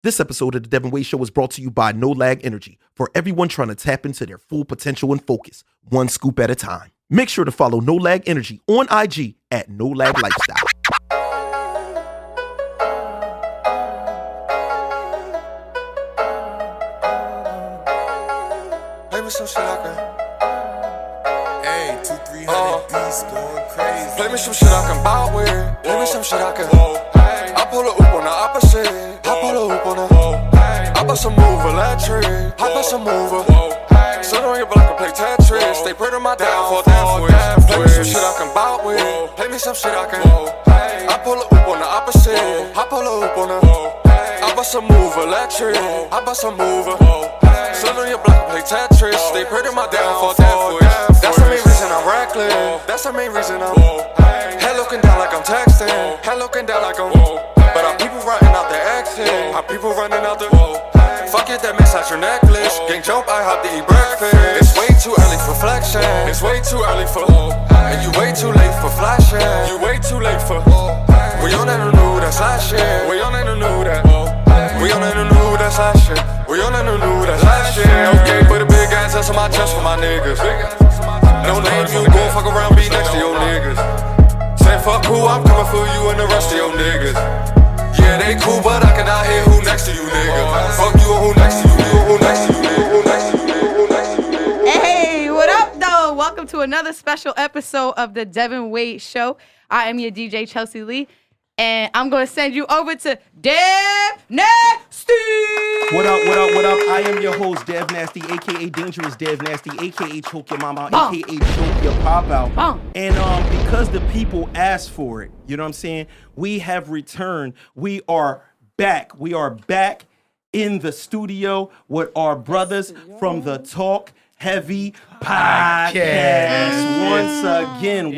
This episode of the Devinwade Show is brought to you by No Lag Energy, for everyone trying to tap into their full potential and focus, one scoop at a time. Make sure to follow No Lag Energy on IG at No Lag Lifestyle. Play me some shit I can. Hey, 200-300 beats going crazy. Play me some shit I can bow with. Play me some shit I can. I pull a oop on the opposite. I pull a oop on the. I bust a move electric. I bust a mover. Sit on your block and play Tetris. Stay pretty my downfall, death. Play me some shit I can bow with. Play me some shit I can. I pull a oop on the opposite. I pull a oop on the. I bust a move electric. I bust a mover. Sit on your block and play Tetris. Stay pretty my downfall, death. That's the main reason I'm reckless. That's the main reason I'm head looking down like I'm texting. Head looking down like I'm. But our people running out the exit. Our people running out the. Fuck it, that mess out your necklace. Gang jump, I hop to eat breakfast. It's way too early for flexion. It's way too early for. And you way too late for flashing. You way too late for. We on that new, that's last shit. We on that new, that. We on that new, that's last shit. We on that new, that's last shit. Okay, put a big ass on my chest for my niggas. No name, you gon' fuck around, be next to your niggas. Say fuck who, I'm coming for you and the rest of your niggas. Yeah, they cool, but I cannot hear who next to you, nigga. Fuck you and who next to you, who next to you, who next to you, who next to you. Hey, what up, though? Welcome to another special episode of the Devinwade Show. I am your DJ, ANCHELSEALEE, and I'm going to send you over to DevNasty. What up, what up, what up? I am your host, DevNasty, a.k.a. Dangerous DevNasty, a.k.a. Choke Your Mama Out, a.k.a. Choke Your Pop Out. And because the people asked for it, you know what I'm saying? We have returned. We are back. We are back in the studio with our brothers from the Talk Heavy Podcast. Once again,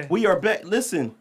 we are back. Listen,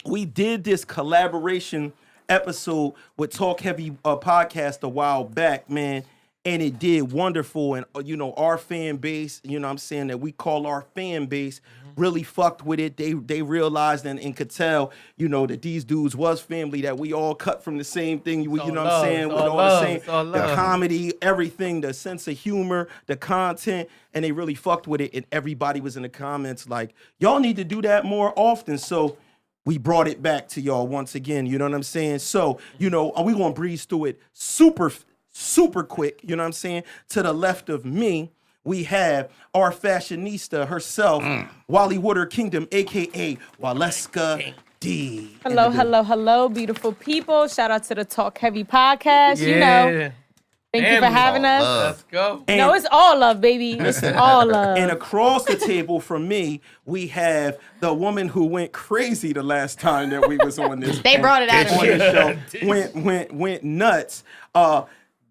we did this collaboration episode with Talk Heavy Podcast a while back, man, and it did wonderful. And you know, our fan base, you know what I'm saying, that we call our fan base, really fucked with it. They realized and could tell, you know, that these dudes was family, that we all cut from the same thing. You know what I'm saying? With all the same, the comedy, everything, the sense of humor, the content, and they really fucked with it. And everybody was in the comments like, y'all need to do that more often. So we brought it back to y'all once again, you know what I'm saying? So, you know, we're going to breeze through it super quick, you know what I'm saying? To the left of me, we have our fashionista herself, Wally Water Kingdom, a.k.a. WALESCAD. Hello, beautiful people. Shout out to the Talk Heavy Podcast, you know. Thank you for having us. Let's go. No, it's all love, baby. It's all love. And across the table from me, we have the woman who went crazy the last time that we was on this. They brought it out of me. Went nuts.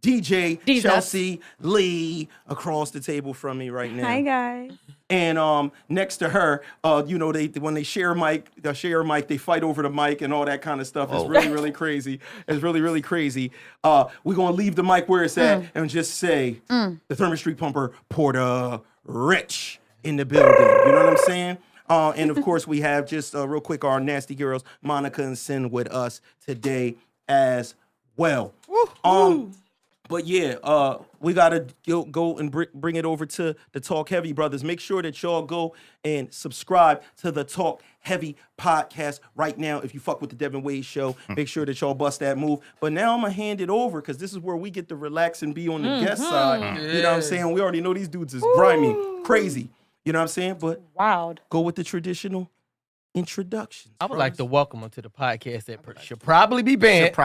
DJ Chelsea Lee across the table from me right now. Hi, guys. And next to her, you know, when they share a mic, they fight over the mic and all that kind of stuff. It's really crazy. It's really crazy. We're gonna leave the mic where it's at and just say the Thermos Street Pumper Porter Rich in the building. You know what I'm saying? And of course, we have just real quick our nasty girls, Monica and Sin, with us today as well. But yeah, we gotta go and bring it over to the Talk Heavy brothers. Make sure that y'all go and subscribe to the Talk Heavy Podcast right now. If you fuck with the Devinwade Show, make sure that y'all bust that move. But now I'm gonna hand it over because this is where we get to relax and be on the guest side. You know what I'm saying? We already know these dudes is grimy, crazy. You know what I'm saying? But wild. Go with the traditional introductions. I would like to welcome them to the podcast that should probably be banned.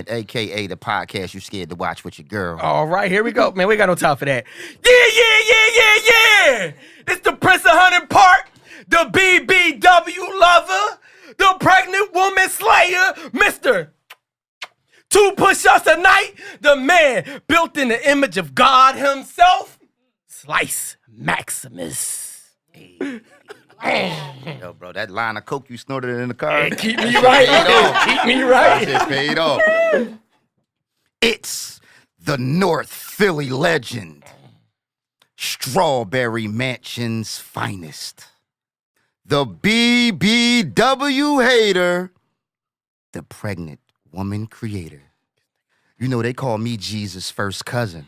a.k.a. the podcast you scared to watch with your girl. All right, here we go. Man, we got no time for that. Yeah. It's the Prince of Hunting Park, the BBW lover, the pregnant woman slayer, Mr. 2 push-ups a night, the man built in the image of God himself, Slice Maximus. Yo, bro, that line of coke you snorted in the car. Hey, keep me right. Keep me right. That shit paid off. It's the North Philly legend, Strawberry Mansion's finest, the BBW hater, the pregnant woman creator, You know, they call me Jesus' first cousin.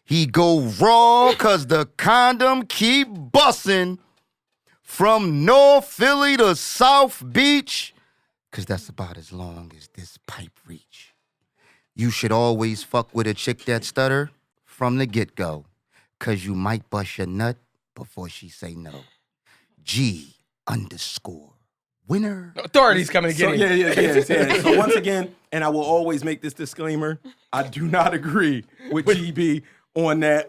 He go raw cause the condom keep bussin' from North Philly to South Beach, cause that's about as long as this pipe reach. You should always fuck with a chick that stutter from the get-go, cause you might bust your nut before she say no. G_winner. Authorities coming to get him. Yeah. So once again, and I will always make this disclaimer, I do not agree with GB on that.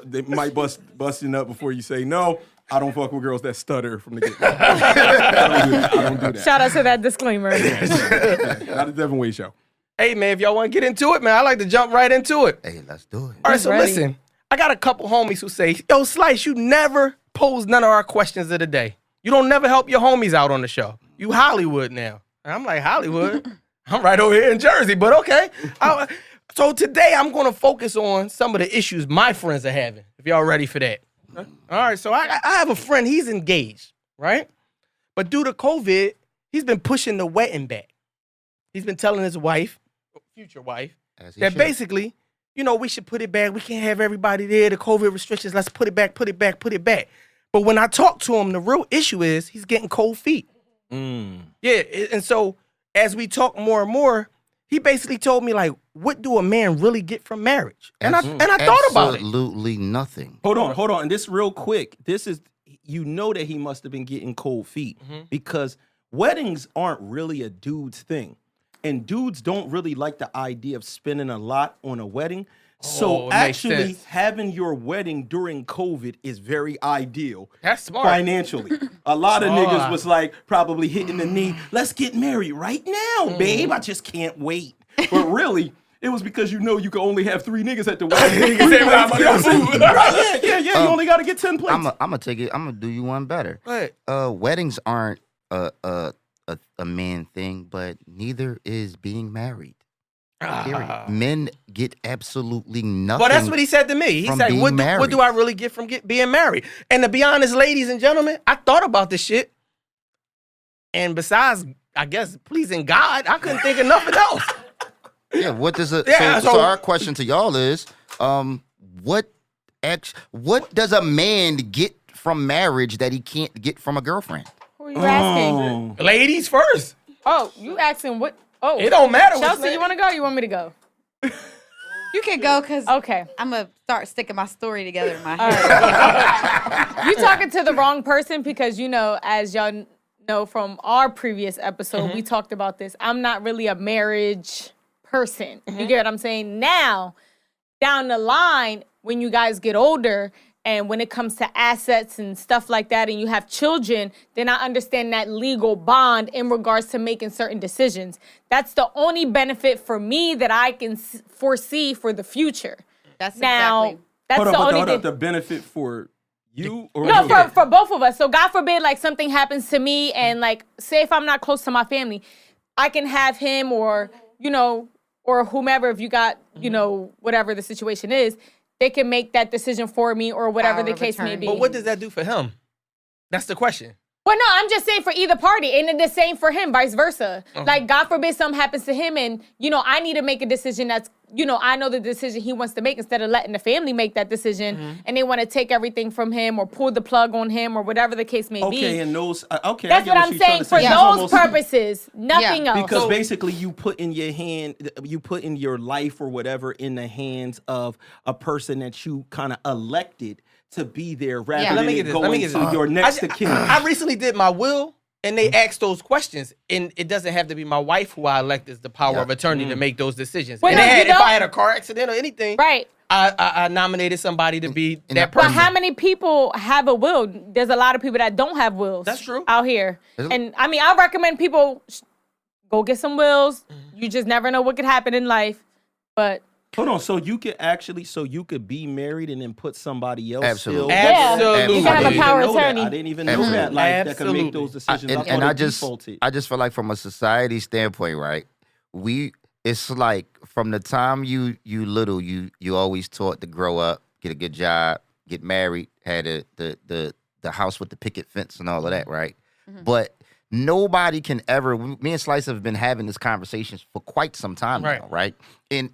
They might busting up before you say no. I don't fuck with girls that stutter from the get-go. I don't do that. Shout out to that disclaimer. Not the Devinwade Show. Hey, man, if y'all want to get into it, man, I like to jump right into it. Hey, let's do it. All right, so ready. listen. I got a couple homies who say, yo, Slice, you never pose none of our questions of the day. You don't never help your homies out on the show. You Hollywood now. And I'm like, Hollywood? I'm right over here in Jersey, but okay. So today I'm going to focus on some of the issues my friends are having, if y'all ready for that. All right, so I have a friend, he's engaged, right? But due to COVID, he's been pushing the wedding back. He's been telling his wife, future wife, that basically, you know, we should put it back. We can't have everybody there. The COVID restrictions, let's put it back. But when I talk to him, the real issue is he's getting cold feet. Yeah, and so as we talk more and more, he basically told me, like, what do a man really get from marriage? And I thought about it. Absolutely nothing. Hold on. And this real quick. This is, you know that he must have been getting cold feet because weddings aren't really a dude's thing. And dudes don't really like the idea of spending a lot on a wedding. So actually having your wedding during COVID is very ideal. That's smart. Financially. A lot of niggas was like probably hitting the knee. Let's get married right now, babe. I just can't wait. But really, it was because you know you can only have 3 niggas at the wedding. Yeah. You only got to get 10 plates. I'm gonna do you one better. What? Weddings aren't a man thing, but neither is being married. Period. Men get absolutely nothing. Well, that's what he said to me. He said, what do I really get from being married? And to be honest, ladies and gentlemen, I thought about this shit. And besides, I guess, pleasing God, I couldn't think of nothing else. Yeah, what does it? Yeah, so our question to y'all is, what does a man get from marriage that he can't get from a girlfriend? Who are you asking? Ladies first. Oh, you asking what? Oh, It don't matter. Chelsea, you want to go? Or you want me to go? You can go because Okay. I'm going to start sticking my story together in my All head. right. You talking to the wrong person because, you know, as y'all know from our previous episode, we talked about this. I'm not really a marriage person. You get what I'm saying? Now, down the line, when you guys get older and when it comes to assets and stuff like that and you have children, then I understand that legal bond in regards to making certain decisions. That's the only benefit for me that I can foresee for the future. That's Now, exactly. that's Hold the only up. thing. The benefit for you or No, me? for both of us. So God forbid, like something happens to me, and like, say if I'm not close to my family, I can have him or, you know, or whomever, if you got, you know, whatever the situation is, they can make that decision for me or whatever Power the of case may attorney. be. But what does that do for him? That's the question. Well, no, I'm just saying for either party, and then the same for him, vice versa. Like, God forbid something happens to him, and, you know, I need to make a decision that's, you know, I know the decision he wants to make instead of letting the family make that decision, and they want to take everything from him or pull the plug on him or whatever the case may be. Okay, and those, okay. That's what I'm saying. For those purposes, nothing else. Because basically you put in your life or whatever in the hands of a person that you kind of elected to be there rather than going to your next of kin. I recently did my will, and they asked those questions, and it doesn't have to be my wife who I elect as the power of attorney to make those decisions. Well, And no, they had, you if don't- I had a car accident or anything, Right. I nominated somebody to be that person. But how many people have a will? There's a lot of people that don't have wills. That's true. Out here. And I mean, I recommend people go get some wills. You just never know what could happen in life. But Hold on, so you could be married and then put somebody else Absolutely. still. Absolutely. You can have a power of attorney. I didn't even know Absolutely. that. Like that can make Absolutely. those decisions. And I just defaulted. I just feel like from a society standpoint, right? It's like from the time you little, you always taught to grow up, get a good job, get married, had the house with the picket fence and all of that, right? But nobody can ever. Me and Slice have been having this conversation for quite some time now, right? And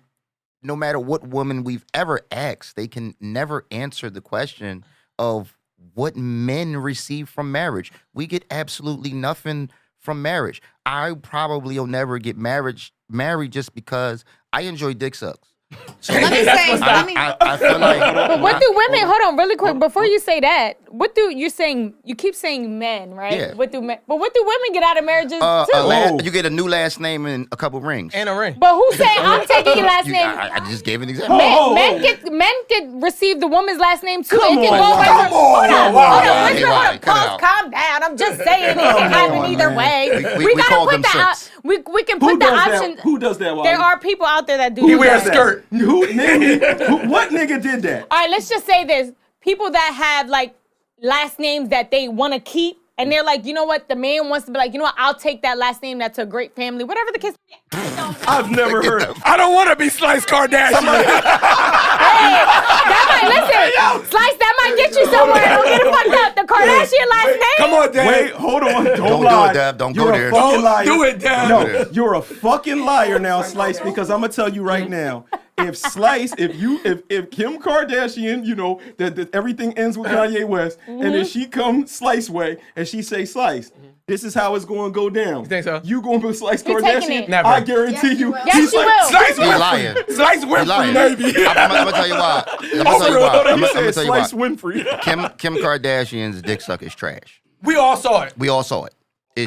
no matter what woman we've ever asked, they can never answer the question of what men receive from marriage. We get absolutely nothing from marriage. I probably will never get married just because I enjoy dick sucks. So Let me say, I feel like. But what do women? Hold on, really quick. Before you say that, what do you saying? You keep saying men, right? Yeah. What do men? But what do women get out of marriages too? You get a new last name and a couple rings. And a ring. But who said I'm taking your last name? I just gave an example. Men can receive the woman's last name too. Come It can on, go away come from. on, Hold on. Hey, Why? Cut it Pause, out. calm down. I'm just saying it can happen either man. way. We gotta call put them the simps. we can Who put the does option. that? Who does that? Wally? There are people out there that do. He do wears a that. skirt. Who, nigga, what nigga did that? All right, let's just say this. People that have like last names that they want to keep, and they're like, you know what? The man wants to be like, you know what? I'll take that last name. That's a great family. Whatever the case. I've never heard of I don't want to be Slice Kardashian. Slice, that might get you somewhere. Don't get it fucked up. The Kardashian last name. Come on, Dad. Wait, hold on. Don't lie. do it, Dad. Don't You're go a there. fucking Don't liar. do it, Dad. No, you're a fucking liar now, Slice, because I'm gonna tell you right now. If Slice, if Kim Kardashian, you know, that everything ends with Kanye West, and then she come Slice way and she say Slice, this is how it's going to go down. You think so? You going to be Slice You Kardashian? taking it. Never. I guarantee you. Yes, she's she like, will. Slice He Winfrey. lying. Slice He Winfrey, lying. baby. I'm gonna tell you why. I'm gonna tell you why. I'm You gonna said tell you Slice why. Winfrey. Kim Kardashian's dick suck is trash. We all saw it. We all saw it.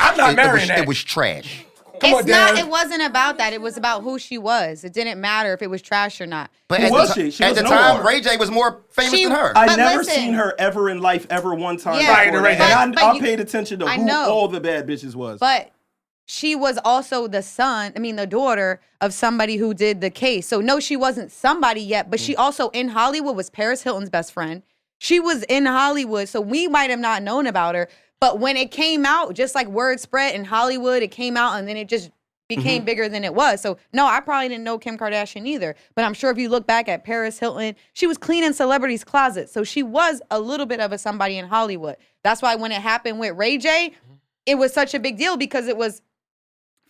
I'm not marrying that. It was trash. Come on, it's not. Dad. It wasn't about that. It was about who she was. It didn't matter if it was trash or not. But Who at was the, she? She at was the no time, more. Ray J was more famous She- than her. I But never listen. seen her ever in life, ever one time. Yeah. before Right, that. And but I you- paid attention to I who know. all the bad bitches was. But she was also the daughter of somebody who did the case. So no, she wasn't somebody yet, but she also in Hollywood was Paris Hilton's best friend. She was in Hollywood, so we might have not known about her. But when it came out, just like word spread in Hollywood, it came out and then it just became bigger than it was. So no, I probably didn't know Kim Kardashian either. But I'm sure if you look back at Paris Hilton, she was cleaning celebrities' closets. So she was a little bit of a somebody in Hollywood. That's why when it happened with Ray J, it was such a big deal because it was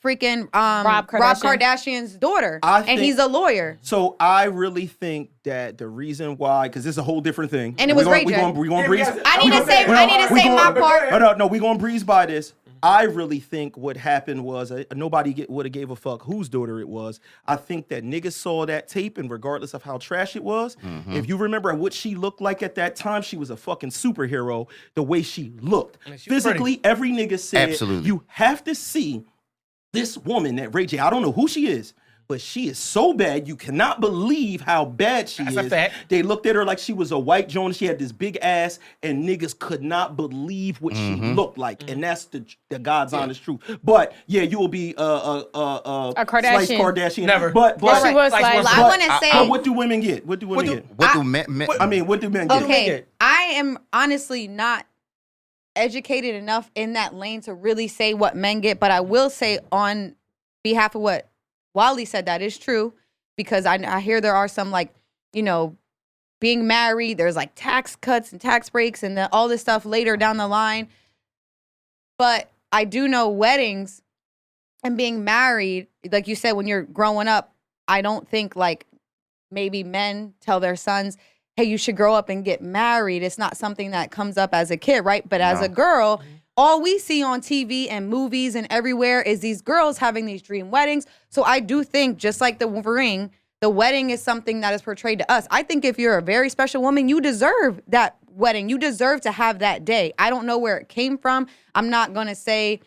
freaking Rob Kardashian's daughter. I And think- he's a lawyer. So I really think that the reason why, because this is a whole different thing. And it was Ray J. We going to breeze. I need to say my part. No, we going to breeze by this. I really think what happened was nobody would have gave a fuck whose daughter it was. I think that niggas saw that tape, and regardless of how trash it was, if you remember what she looked like at that time, she was a fucking superhero. The way she looked, she was physically, every nigga said, Absolutely. you have to see this woman that Ray J. I don't know who she is. But she is so bad, you cannot believe how bad she That's is. a fact. They looked at her like she was a white Jones. She had this big ass, and niggas could not believe what she looked like. And that's the God's honest truth. But yeah, you will be a Kardashian. Slice Kardashian. Never. But Yes, she was Like, like. well, I want to say. but what do women get? What do women get? What do men? I mean, what do men get? Okay, I am honestly not educated enough in that lane to really say what men get, but I will say on behalf of what Wally said, that is true, because I hear there are some, like, you know, being married, there's like tax cuts and tax breaks and all this stuff later down the line. But I do know weddings and being married, like you said, when you're growing up, I don't think like maybe men tell their sons, hey, you should grow up and get married. It's not something that comes up as a kid, right? But as a girl, all we see on TV and movies and everywhere is these girls having these dream weddings. So I do think, just like the ring, the wedding is something that is portrayed to us. I think if you're a very special woman, you deserve that wedding. You deserve to have that day. I don't know where it came from. I'm not going to say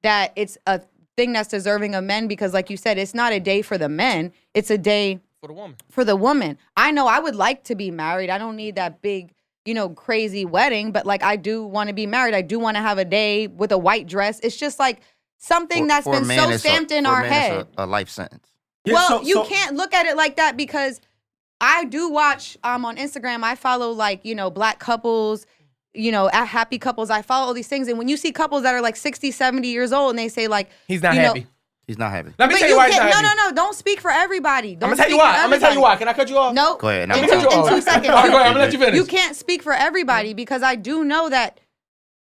that it's a thing that's deserving of men because, like you said, it's not a day for the men. It's a day For the woman. for the woman. I know I would like to be married. I don't need that big, you know, crazy wedding, but like I do want to be married. I do want to have a day with a white dress. It's just like something that's For a been man, so it's stamped in for a our man, it's head. a life sentence. Yeah, Well, you so- can't look at it like that because I do watch on Instagram. I follow like, you know, black couples, you know, happy couples. I follow all these things. And when you see couples that are like 60, 70 years old and they say like, He's not you know, happy. He's not happy. Let me But tell you you why he's not can't, happy. no. Don't speak for everybody. I'm Don't gonna tell you speak why. for I'm gonna tell you everybody. why. Can I cut you off? No. Go ahead. In Now I'm we gonna two, cut you in off. 2 seconds. All right, go ahead. I'm gonna let you finish. You can't speak for everybody because I do know that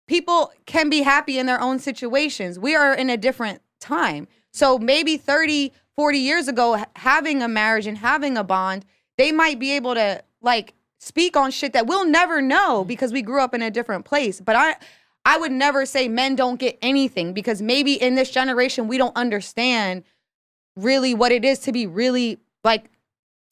people can be happy in their own situations. We are in a different time. So maybe 30, 40 years ago, having a marriage and having a bond, they might be able to like speak on shit that we'll never know because we grew up in a different place. But I would never say men don't get anything because maybe in this generation, we don't understand really what it is to be really like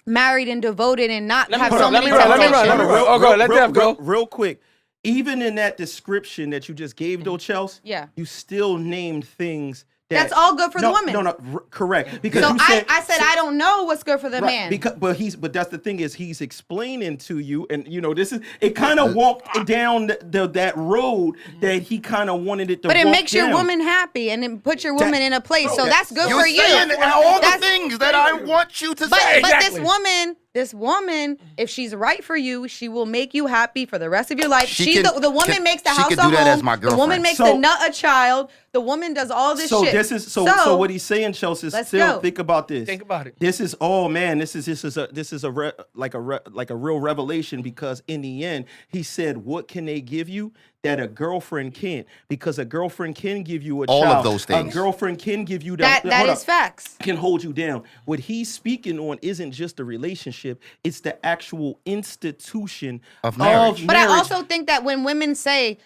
married and devoted and not have so many temptations. Let Dev go. Real quick. Even in that description that you just gave, though, Chelsea, you still named things. That's all good for the woman. No, correct. Because so you said, I said I don't know what's good for the man. But that's the thing is he's explaining to you, and you know it kind of walked down that road that he kind of wanted it to. But it walk makes down. your woman happy, and it puts your woman in a place. So that's good for you. You're saying all the things that I want you to say. But this woman, if she's right for you, she will make you happy for the rest of your life. The woman makes the house a home. The woman makes the nut a child. The woman does all this shit. So what he's saying, Chelsea, is still think about this. Think about it. This is a real revelation because in the end he said, what can they give you that a girlfriend can't? Because a girlfriend can give you a child. All of those things. A girlfriend can give you that is facts. Can hold you down. What he's speaking on isn't just a relationship; it's the actual institution of marriage. But I also think that when women say,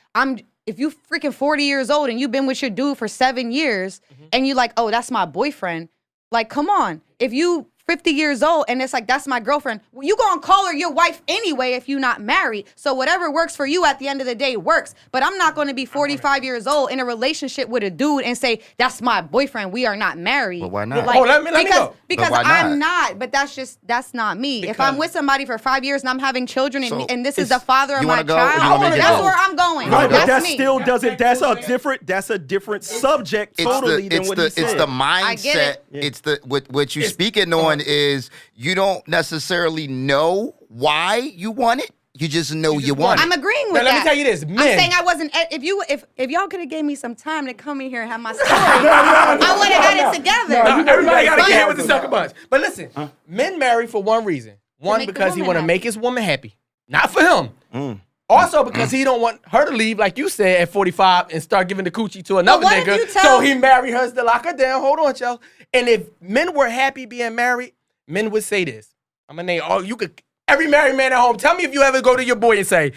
if you freaking 40 years old and you've been with your dude for 7 years and you like, oh, that's my boyfriend. Like, come on. If you 50 years old and it's like, that's my girlfriend, well, you gonna call her your wife anyway if you're not married. So whatever works for you at the end of the day works. But I'm not gonna be 45 years old in a relationship with a dude and say, that's my boyfriend, we are not married. But why not? Like, let me go. Because why not? I'm not, but that's not me. If I'm with somebody for 5 years and I'm having children and this is the father of my child, that's where I'm going. Right, but that me. still doesn't. That's a different subject totally than what he said. It's the mindset. It's the what you're speaking on is you don't necessarily know why you want it. You just know you want it. I'm agreeing with now, that. let me tell you this, men. I'm saying I wasn't. If y'all could have gave me some time to come in here and have my story, I would have had it together. Everybody got to get hit with the sucker punch. But listen, men marry for one reason. One, because he want to make his woman happy. Not for him. Also because he don't want her to leave, like you said, at 45 and start giving the coochie to another nigga. So he marry her to lock her down. Hold on, y'all. And if men were happy being married, men would say this. I'm going to name every married man at home, tell me if you ever go to your boy and say,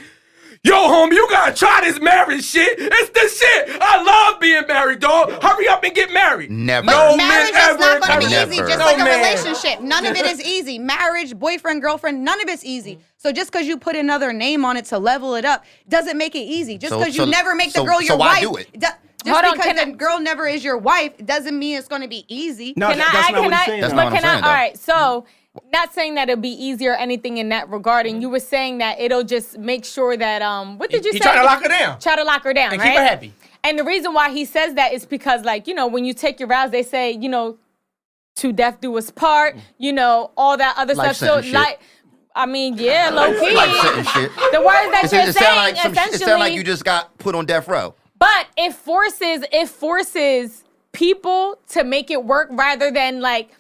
yo, homie, you gotta try this marriage shit. It's the shit. I love being married, dog. Hurry up and get married. Never. But marriage is not going to be easy, just like a man. relationship. None of it is easy. Marriage, boyfriend, girlfriend, none of it's easy. So just because you put another name on it to level it up doesn't make it easy. Just because you never make the girl your wife. So why do it? Just because the girl never is your wife doesn't mean it's going to be easy. No, that's not what he's saying. That's not what I'm saying, though. All right, so not saying that it'll be easier or anything in that regarding. You were saying that it'll just make sure that what did you say? He try to lock her down. Try to lock her down, and right? keep her happy. And the reason why he says that is because, like, you know, when you take your vows, they say, you know, to death do us part, you know, all that other Life stuff. So, like, I mean, yeah, low key. Shit. The words that you're saying, essentially. It sounds like you just got put on death row. But it forces people to make it work rather than, like,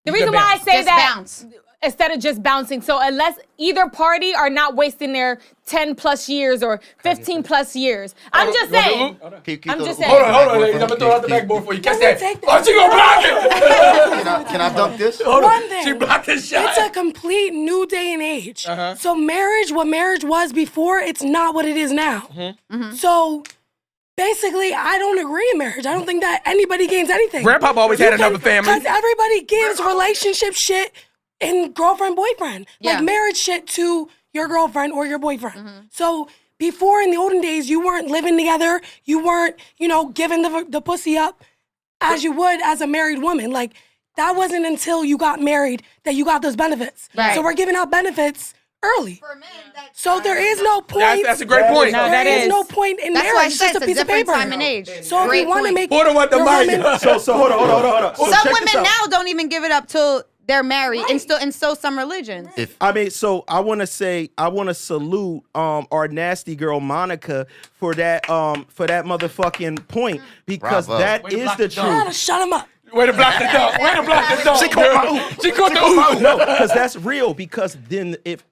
the reason why I say just that bounce. Instead of just bouncing. So unless either party are not wasting their 10 plus years or 15 plus years. I'm just saying. I'm just saying. Hold on, ladies. I'm going to throw out the backboard for you. Catch that. Oh, she going to block it. Can I dunk this? One thing. She blocked the shot. It's a complete new day and age. So marriage, what marriage was before, it's not what it is now. So basically, I don't agree in marriage. I don't think that anybody gains anything. Grandpapa always had another family. Because everybody gives relationship shit and girlfriend, boyfriend. Like marriage shit to your girlfriend or your boyfriend. So before, in the olden days, you weren't living together. You weren't, you know, giving the pussy up as you would as a married woman. Like, that wasn't until you got married that you got those benefits. Right. So we're giving out benefits early. So there is no point. That's a great point. No, There that is is. no point in That's why I marriage. It's said just a it's piece of different paper. time and age. So if you want to make Hold on, what the your mic. woman- So hold on. So Some check women this out. now don't even give it up till they're married, and so some religions. I mean, so I want to salute our nasty girl Monica for that motherfucking point because Bravo. that Way to is block the the door. truth. Shut him up. Way to block the dog. Way to block the dog. She caught my ooh. She caught the ooh. No, because that's real. Because then if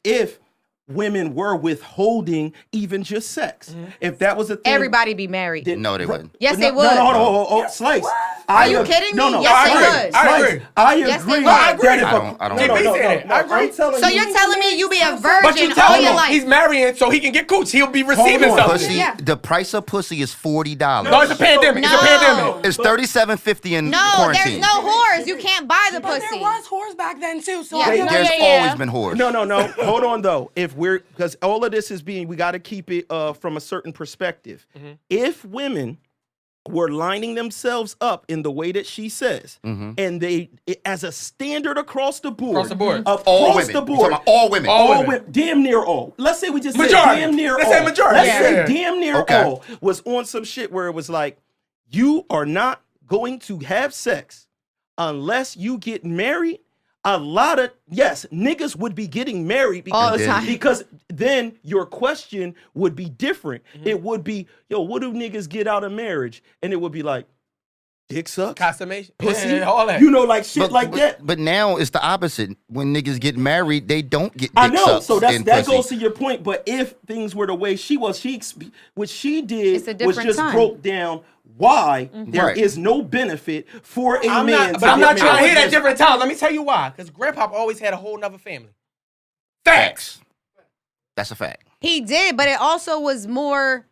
women were withholding even just sex. If that was a thing, Everybody be married. No, they wouldn't. Yes, no, they would. No, hold on, Slice. Are you kidding me? No, Yes, I they agree. would. I agree. Slice, I agree. Yes, they would. I agree. that if I don't no, agree. I agree. I'm telling So you. you're telling me you be a But virgin you all tell your him life? he's marrying so he can get cooch. He'll be receiving Hold on. something. Pussy, Yeah. the price of pussy is $40. No, it's a pandemic. It's a No. pandemic. It's $37.50 in No, quarantine. there's no whores. You can't buy the But pussy. there was whores back then too. So Yeah. I feel There's like always been whores. No. Hold on though. If we're because all of this is being, we got to keep it from a certain perspective. If women were lining themselves up in the way that she says, and they as a standard across the board, Across the board. All women. the You talking board, about all women. All women. damn near all. Let's say we just said Majority. damn near Let's all. say majority. Let's Yeah. say damn near Okay. all was on some shit where it was like, you are not going to have sex unless you get married. A lot of niggas would be getting married All the time. because then your question would be different. It would be, yo, what do niggas get out of marriage? And it would be like, dick sucks, Consummation. pussy, Yeah, all that. you know, like shit like that. But now it's the opposite. When niggas get married, they don't get I dick know, sucks so that and goes pussy. to your point. But if things were the way she was, what she did It's a was different just time. broke down why there Right. is no benefit for a I'm man. not, but I'm get not trying to married. hear that different times. Let me tell you why. Because Grandpa always had a whole nother family. Facts. That's a fact. He did, but it also was more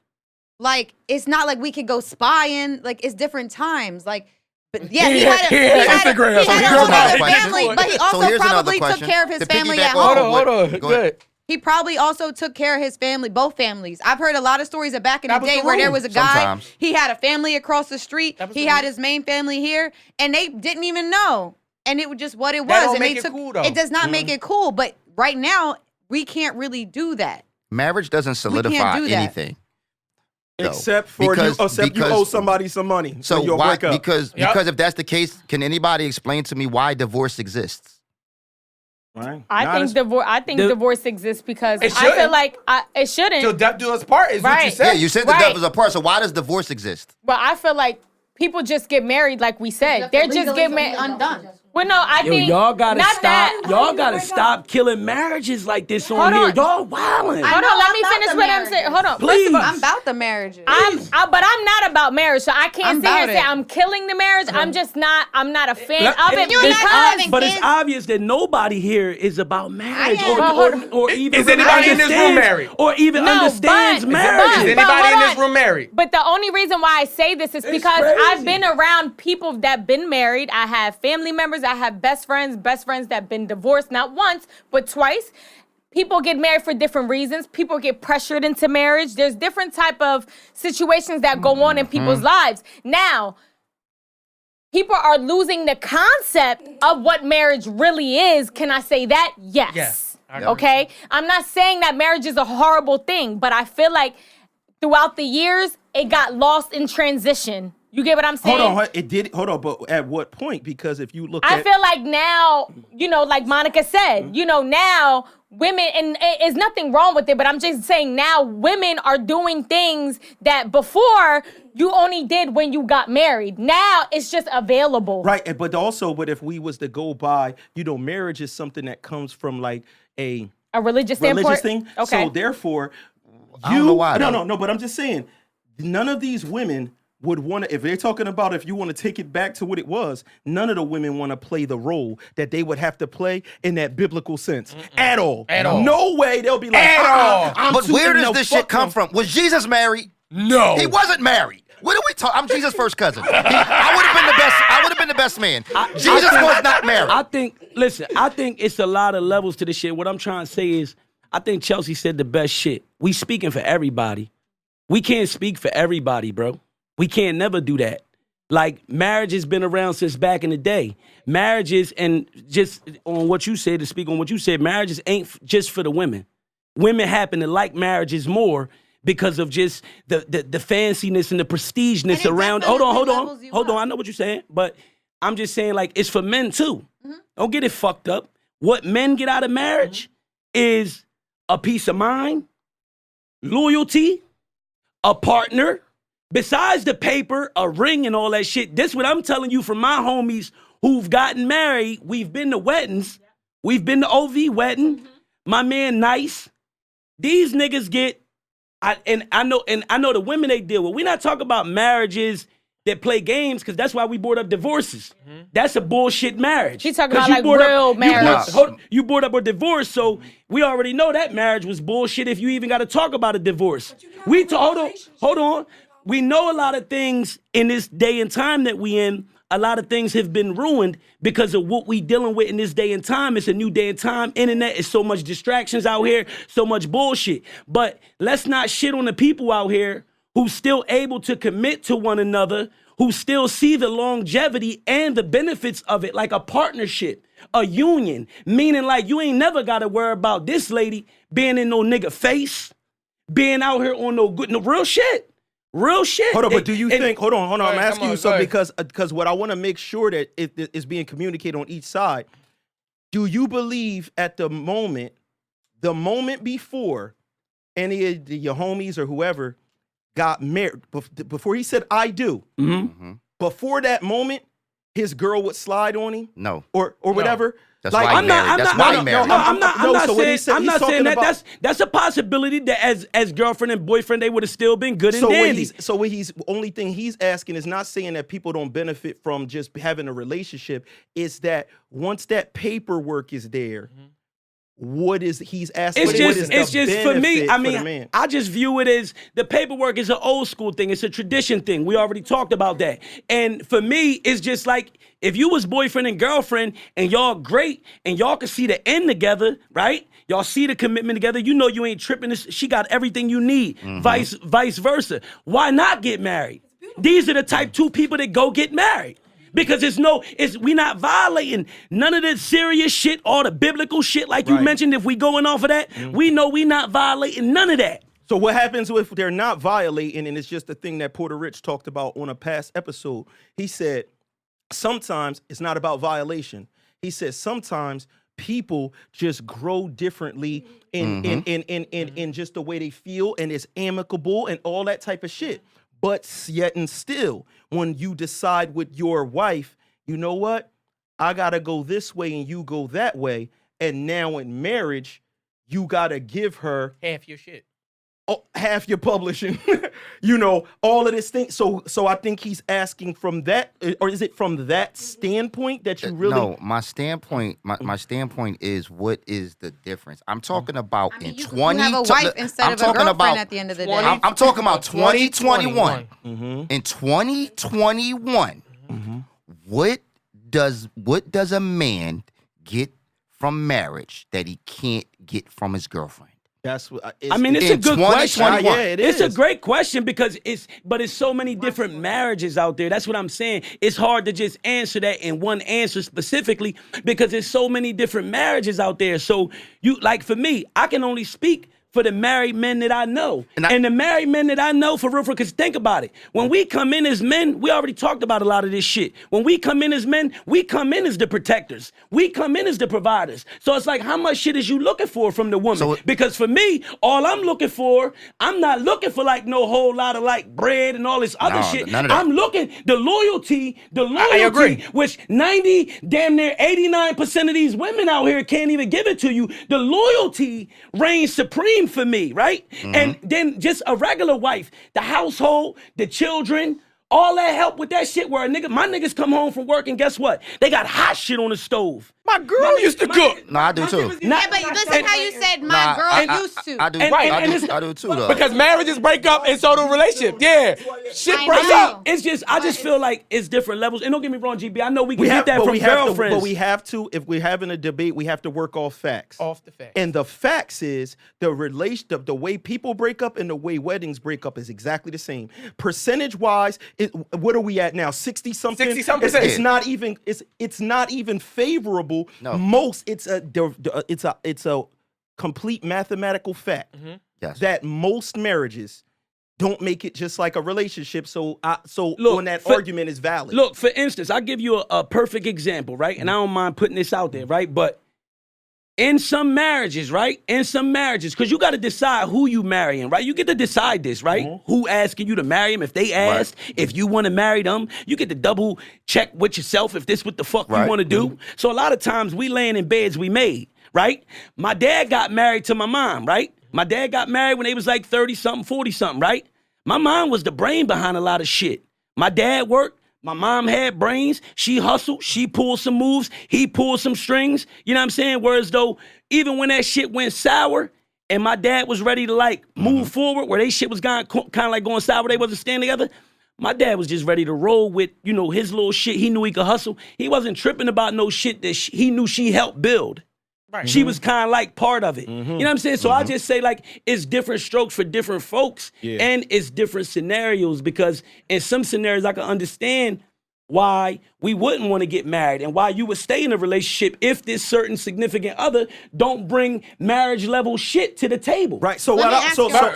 like it's not like we could go spying. Like it's different times. Like, but yeah, he had Instagram. he had a here's whole another other question. family, but he So also here's another probably took question. care of his To family piggyback at off home. of Hold on. Go ahead. Good. He probably also took care of his family, both families. I've heard a lot of stories of back in That the was day the where there rule. was a guy, Sometimes. he had a family across the street, That was he the had rule. his main family here, and they didn't even know. And it was just what it was. That don't and make they it took cool, though. it does not make it cool, but right now we can't really do that. Marriage doesn't solidify do that. anything. though. Except for you owe somebody some money. So you'll why? break up. Because if that's the case, can anybody explain to me why divorce exists? Right. I think divorce exists because It I feel shouldn't. like it shouldn't. Till death do us part is what you Right. said. Yeah, you said the Right. devil's apart. So why does divorce exist? But I feel like people just get married, like we said. They're just getting married. undone. Well, no, I Yo, think y'all gotta not stop. that. Y'all gotta stop killing marriages like this on Hold here. on. Y'all wildin'. I Hold know on, let I'm me about finish the what I'm saying. Hold on. Please. First of all, I'm about the marriages. but I'm not about marriage, so I can't I'm sit here about and say it. I'm killing the marriage. I'm just not. I'm not a fan Look, of it You're not because. having But it's kids. obvious that nobody here is about marriage I am. or even Is anybody in this room understands- married? or even No, understands but- marriage. Is but anybody in hold this on. room married? But the only reason why I say this is because crazy. I've been around people that been married. I have family members. I have best friends that been divorced not once but twice. People get married for different reasons. People get pressured into marriage. There's different type of situations that go on in people's lives. Now, people are losing the concept of what marriage really is. Can I say that? Yes. Yes. Okay? I'm not saying that marriage is a horrible thing, but I feel like throughout the years, it got lost in transition. You get what I'm saying? Hold on, but at what point? Because if you look I at feel like now, like Monica said, now women, and there's nothing wrong with it, but I'm just saying now women are doing things that before you only did when you got married. Now it's just available. right, but if we was to go by, marriage is something that comes from like a A religious standpoint. religious thing. Okay. So therefore, I don't know why, though. No, but I'm just saying, none of these women would want to, if they're talking about if you want to take it back to what it was, none of the women want to play the role that they would have to play in that biblical sense at all. At all. No way they'll be like, At all. I'm But too- where does no, this fuck shit come no. from? Was Jesus married? No. He wasn't married. What are we talking? I'm Jesus' first cousin. I would have been the best. I would have been the best man. Jesus was not married. I think it's a lot of levels to this shit. What I'm trying to say is, I think Chelsea said the best shit. We speaking for everybody. We can't speak for everybody, bro. We can't never do that. Like, marriage has been around since back in the day. Marriages, and just on what you said, to speak on what you said, marriages ain't just for the women. Women happen to like marriages more because of just the fanciness and the prestigeness And it around. definitely Hold levels you on. up. I know what you're saying, but I'm just saying, like, it's for men too. Don't get it fucked up. What men get out of marriage is a peace of mind, loyalty, a partner, besides the paper, a ring and all that shit. This what I'm telling you from my homies who've gotten married. We've been to weddings. We've been to OV wedding. My man Nice, These niggas get, I know the women they deal with. We're not talking about marriages that play games, because that's why we brought up divorces. That's a bullshit marriage. She's talking about like real marriage. You brought up a divorce, so we already know that marriage was bullshit if you even got to talk about a divorce. Hold on. We know a lot of things in this day and time that we in. A lot of things have been ruined because of what we dealing with in this day and time. It's a new day and time. Internet is so much distractions out here, so much bullshit. But let's not shit on the people out here who's still able to commit to one another, who still see the longevity and the benefits of it, like a partnership, a union, meaning like you ain't never got to worry about this lady being in no nigga face, being out here on no real shit. Real shit. Hold on, but do you think? Hold on. Right, I'm asking you go something ahead. because what I want to make sure that it is being communicated on each side. Do you believe at the moment before any of your homies or whoever got married, before he said "I do," before that moment, his girl would slide on him? No. Or whatever. That's why he married. That's why he married. I'm not saying that. About, that's a possibility that as girlfriend and boyfriend they would have still been good and dandy. Only thing he's asking is not saying that people don't benefit from just having a relationship. It's that once that paperwork is there, what is he's asking? It's just for me. I mean, man? I just view it as the paperwork is an old school thing. It's a tradition thing. We already talked about that. And for me, it's just like if you was boyfriend and girlfriend and y'all great and y'all can see the end together, right? Y'all see the commitment together. You know you ain't tripping. She got everything you need. Vice versa. Why not get married? These are the type 2 people that go get married. Because we not violating none of the serious shit, all the biblical shit like you mentioned. If we going off of that, we know we not violating none of that. So what happens if they're not violating, and it's just the thing that Porter Rich talked about on a past episode? He said, sometimes it's not about violation. He said sometimes people just grow differently in just the way they feel, and it's amicable and all that type of shit. But yet and still, when you decide with your wife, you know what? I got to go this way and you go that way. And now in marriage, you got to give her half your shit. Half your publishing, you know, all of this thing. So I think he's asking from that, or is it from that standpoint that you really? No, my standpoint is what is the difference? I'm talking about in 20. You have a wife instead of a girlfriend at the end of the day. I'm talking about 2021. In 2021, what does a man get from marriage that he can't get from his girlfriend? That's what I mean. It's a good question. Yeah, it is. It's a great question because it's so many different marriages out there. That's what I'm saying. It's hard to just answer that in one answer specifically because there's so many different marriages out there. So for me, I can only speak for the married men that I know. And the married men that I know, for real, because think about it. When we come in as men, we already talked about a lot of this shit. When we come in as men, we come in as the protectors. We come in as the providers. So it's like, how much shit is you looking for from the woman? Because for me, all I'm looking for, I'm not looking for like no whole lot of like bread and all this other shit. None of that. I'm looking, the loyalty, I agree. which 90, damn near 89% of these women out here can't even give it to you. The loyalty reigns supreme for me, right? And then just a regular wife, the household, the children, all that help with that shit where my niggas come home from work and guess what? They got hot shit on the stove. My girl used to cook. No, I do too. Yeah, but listen how you said my girl used to. I do. I do too, though. Because marriages break up and so do relationships. Yeah. Shit I breaks know. up. It's just, I just feel like it's different levels. And don't get me wrong, GB, I know we can get that from girlfriends. But we have to, if we're having a debate, we have to work off facts. Off the facts. And the facts is the way people break up and the way weddings break up is exactly the same. Percentage-wise, what are we at now? 60-something? 60-something%. It's not even favorable. No. It's a complete mathematical fact that most marriages don't make it just like a relationship. So when that argument is valid. Look, for instance, I'll give you a perfect example, right? And I don't mind putting this out there, right? But in some marriages, right? Because you got to decide who you marrying, right? You get to decide this, right? Who asking you to marry him? If they asked, if you want to marry them, you get to double check with yourself if this what the fuck you want to do. So a lot of times we laying in beds we made, right? My dad got married to my mom, right? My dad got married when they was like 30-something, 40-something, right? My mom was the brain behind a lot of shit. My dad worked. My mom had brains. She hustled. She pulled some moves. He pulled some strings. You know what I'm saying? Whereas though, even when that shit went sour and my dad was ready to like move forward, where they shit was kind of like going sour, they wasn't staying together, my dad was just ready to roll with, you know, his little shit. He knew he could hustle. He wasn't tripping about no shit that he knew she helped build. Right. She was kind of like part of it. You know what I'm saying? So I just say like it's different strokes for different folks and it's different scenarios because in some scenarios I can understand why we wouldn't want to get married and why you would stay in a relationship if this certain significant other don't bring marriage level shit to the table. Right. So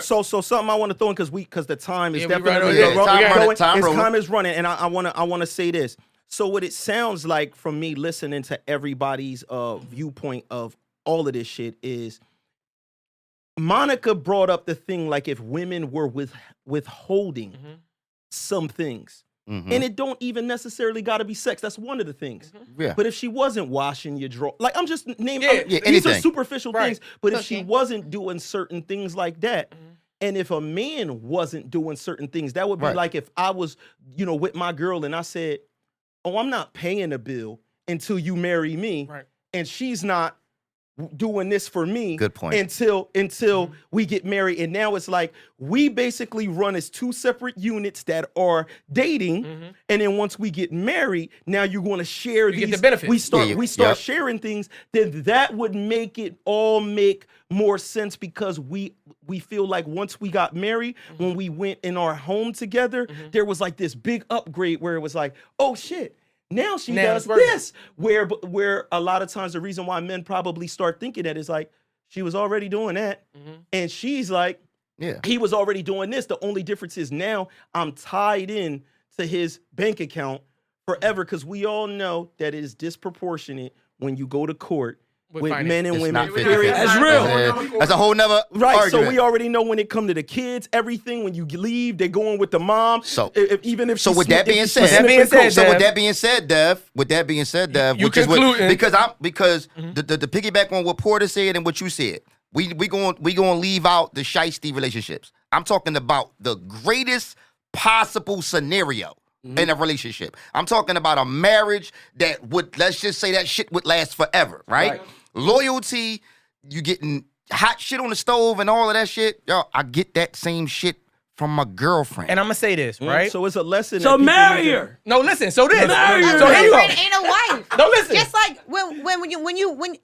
so something I want to throw in because the time is definitely time is running, and I want to say this. So what it sounds like from me listening to everybody's viewpoint of all of this shit is Monica brought up the thing like if women were withholding some things. And it don't even necessarily got to be sex. That's one of the things. Yeah. But if she wasn't washing your drawer, like I'm just naming these are superficial things. But if she wasn't doing certain things like that, and if a man wasn't doing certain things, that would be like if I was, you know, with my girl and I said, "Oh, I'm not paying a bill until you marry me," and she's not doing this for me. Good point. Until we get married, and now it's like we basically run as two separate units that are dating, and then once we get married, now you're going to share these. Get the benefits. We start sharing things. Then that would make it all make more sense because we feel like once we got married, when we went in our home together, there was like this big upgrade where it was like, oh shit. Now she does this, where a lot of times the reason why men probably start thinking that is like, she was already doing that, and she's like, he was already doing this. The only difference is now I'm tied in to his bank account forever, because we all know that it is disproportionate when you go to court with men and women. That's real. That's a whole nother argument. So we already know when it come to the kids, everything. When you leave, they going with the mom. So even if with that being said, Dev, you which is concluding. because the piggyback on what Porter said and what you said, we going to leave out the shiesty relationships. I'm talking about the greatest possible scenario. In a relationship. I'm talking about a marriage that would, let's just say that shit would last forever, right? Loyalty, you getting hot shit on the stove and all of that shit. Yo, I get that same shit from my girlfriend. And I'm gonna say this, right? So it's a lesson. So marry her. No, listen. So this. Marry her. So here you go. Ain't a wife. No, listen. Just like when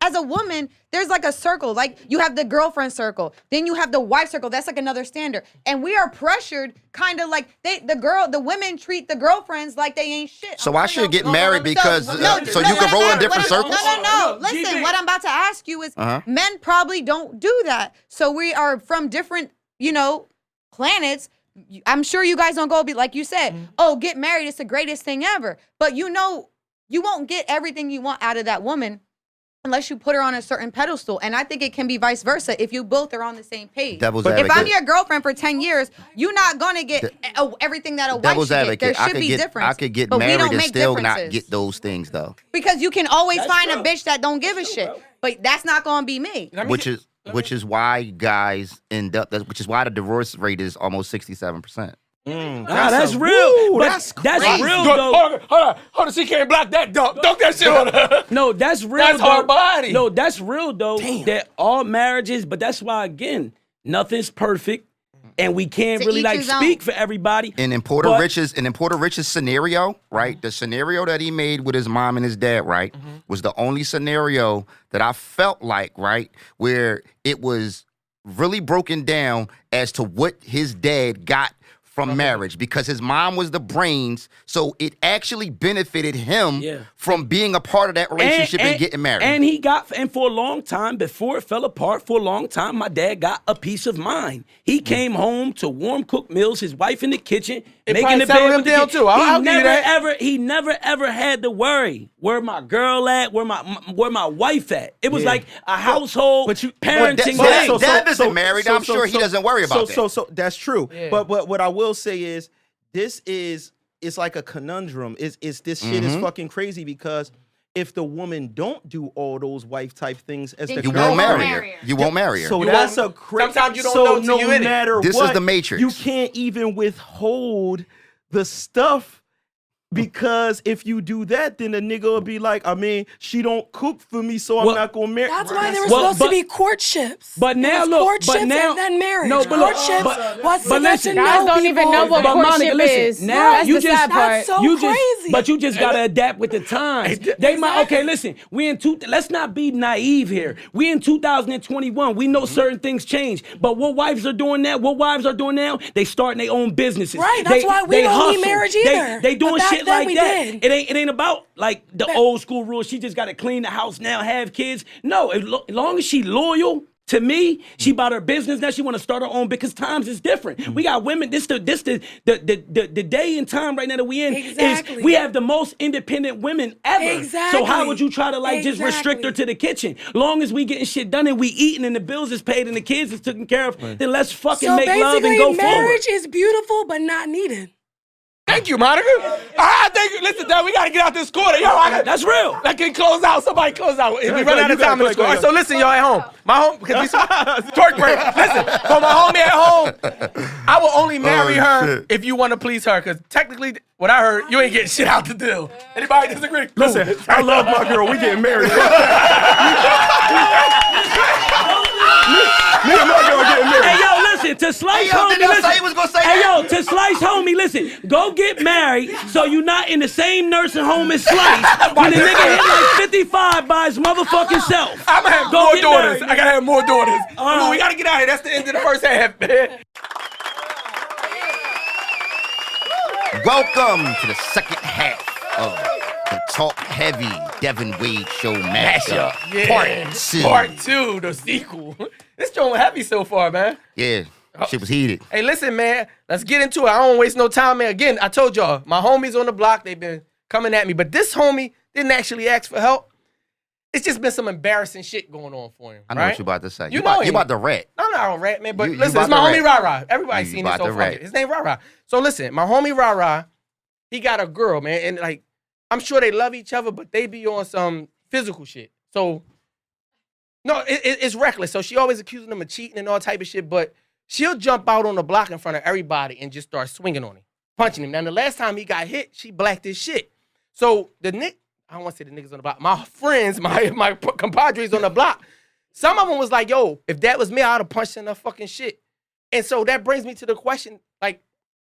as a woman, there's like a circle. Like you have the girlfriend circle, then you have the wife circle. That's like another standard. And we are pressured, kind of like the women treat the girlfriends like they ain't shit. So I should get married because so you can roll in different circles. No. Listen, what I'm about to ask you is, men probably don't do that. So we are from different, planets. I'm sure you guys don't go be like you said, oh, get married, it's the greatest thing ever. But you won't get everything you want out of that woman unless you put her on a certain pedestal. And I think it can be vice versa if you both are on the same page. If I'm your girlfriend for 10 years, you're not going to get everything that a wife should get. There should be difference. I could get married and still not get those things, though. Because you can always find a bitch that don't give a shit. But that's not going to be me. Which is why guys end up, which is why the divorce rate is almost 67%. That's real. That's real, though. Hold on. She can't block that dunk. Dunk that shit on her. No, that's real. That's hard body. No, that's real, though. That all marriages, but that's why, again, nothing's perfect. And we can't really speak for everybody. And in Porter Rich's scenario, right? The scenario that he made with his mom and his dad, right, was the only scenario that I felt like, right, where it was really broken down as to what his dad got from marriage, because his mom was the brains, so it actually benefited him from being a part of that relationship and getting married. And for a long time, before it fell apart, for a long time, my dad got a peace of mind. He came home to warm cooked meals, his wife in the kitchen, making the bed with the kids. He never ever had to worry where my girl at, where my wife at. It was like a household parenting. Dad isn't married. I'm sure he doesn't worry about that. So that's true. Yeah. But what I will say is, it's like a conundrum. This shit is fucking crazy because if the woman don't do all those wife type things as Then the You girl, won't marry her. You won't marry her. So You that's won't- a crazy. sometimes you don't so know till you no in it. matter This what, is the Matrix. you can't even withhold the stuff. Because if you do that, then the nigga will be like, I mean, she don't cook for me, so I'm Well, not gonna marry. That's why there was Well, supposed but- to be courtships. But There now was look, courtships but now and then marriage. No, but look, courtships was but to get listen, to Guys know don't even know people. what But Monica, courtship listen, is. now That's you the just sad part. That's so you just crazy. but you just gotta adapt with the times. They might okay, listen, let's not be naive here. We in 2021. We know certain things change. But what wives are doing now, what wives are doing now, they starting their own businesses. Right, that's why we they don't need hustle. marriage either. They doing But back shit then like we that. did. It ain't about like the old school rules. She just gotta clean the house now, have kids. No, as long as she loyal. To me, she bought her business now. She want to start her own because times is different. We got women. The day and time right now that we in Exactly. is we have the most independent women ever. Exactly. So how would you try to like just restrict her Exactly. to the kitchen? Long as we getting shit done and we eating and the bills is paid and the kids is taken care of, then let's fucking So make love and basically, go forward. marriage is beautiful but not needed. Thank you, Monica. Thank you. Listen, Dad, we got to get out this corner. Yo, That's real. I can close out. Somebody close out. We run out of you time in gotta this corner. go. So listen, y'all at home. My home, because we twerk break. Listen, for my homie at home, I will only marry her shit. if you want to please her. Because technically, what I heard, you ain't getting shit out the deal. Anybody disagree? Listen, I love my girl. We getting married. Me and my girl getting married. Hey yo, listen, to Slice Hey, yo, homie, did I listen. say he was gonna say Hey that? yo, to Slice homie, listen. Go get married so you not in the same nursing home as Slice when the nigga hit like 55 by his motherfucking self. I'm going to have Go more get daughters. married, I got to have more daughters. All Come on, we right. got to get out of here. That's the end of the first half, man. Welcome to the second half of the Talk Heavy Devinwade Show mashup. Part 2. Part 2, the sequel. This joint heavy so far, man. Yeah, shit was heated. Hey, listen, man. Let's get into it. I don't waste no time, man. Again, I told y'all, my homies on the block, they've been coming at me. But this homie didn't actually ask for help. It's just been some embarrassing shit going on for him. I know right? what you about to say. You know him. You about to rat. I'm not on rat, man. But You listen, about it's my to homie rat. Rara. Everybody's You seen this about so to far. rat. His name Rara. So listen, my homie Rara, he got a girl, man. And like, I'm sure they love each other, but they be on some physical shit. So, no, it's reckless. So she always accusing him of cheating and all type of shit, but she'll jump out on the block in front of everybody and just start swinging on him, punching him. Now, the last time he got hit, she blacked his shit. So I don't want to say the niggas on the block. My friends, my compadres on the block, some of them was like, yo, if that was me, I would have punched in her fucking shit. And so that brings me to the question, like,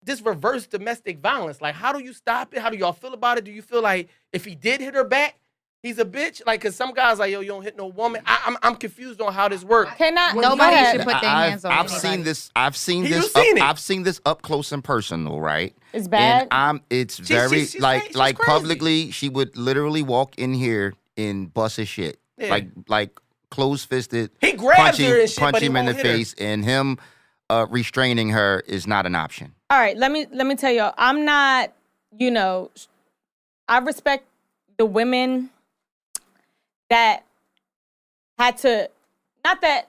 this reverse domestic violence. Like, how do you stop it? How do y'all feel about it? Do you feel like if he did hit her back, he's a bitch? Like, cause some guys like, yo, you don't hit no woman. I'm confused on how this works. Nobody should put their hands on I've anybody. seen this. I've seen You this. seen it? I've seen this up close and personal, right? It's bad? And it's very she's like crazy. publicly. She would literally walk in here and bust his shit, Yeah. like close fisted. He grabs her and shit, punch but he him in the won't hit her. face, and him restraining her is not an option. All right, let me tell y'all. I'm not, I respect the women that had to, not that,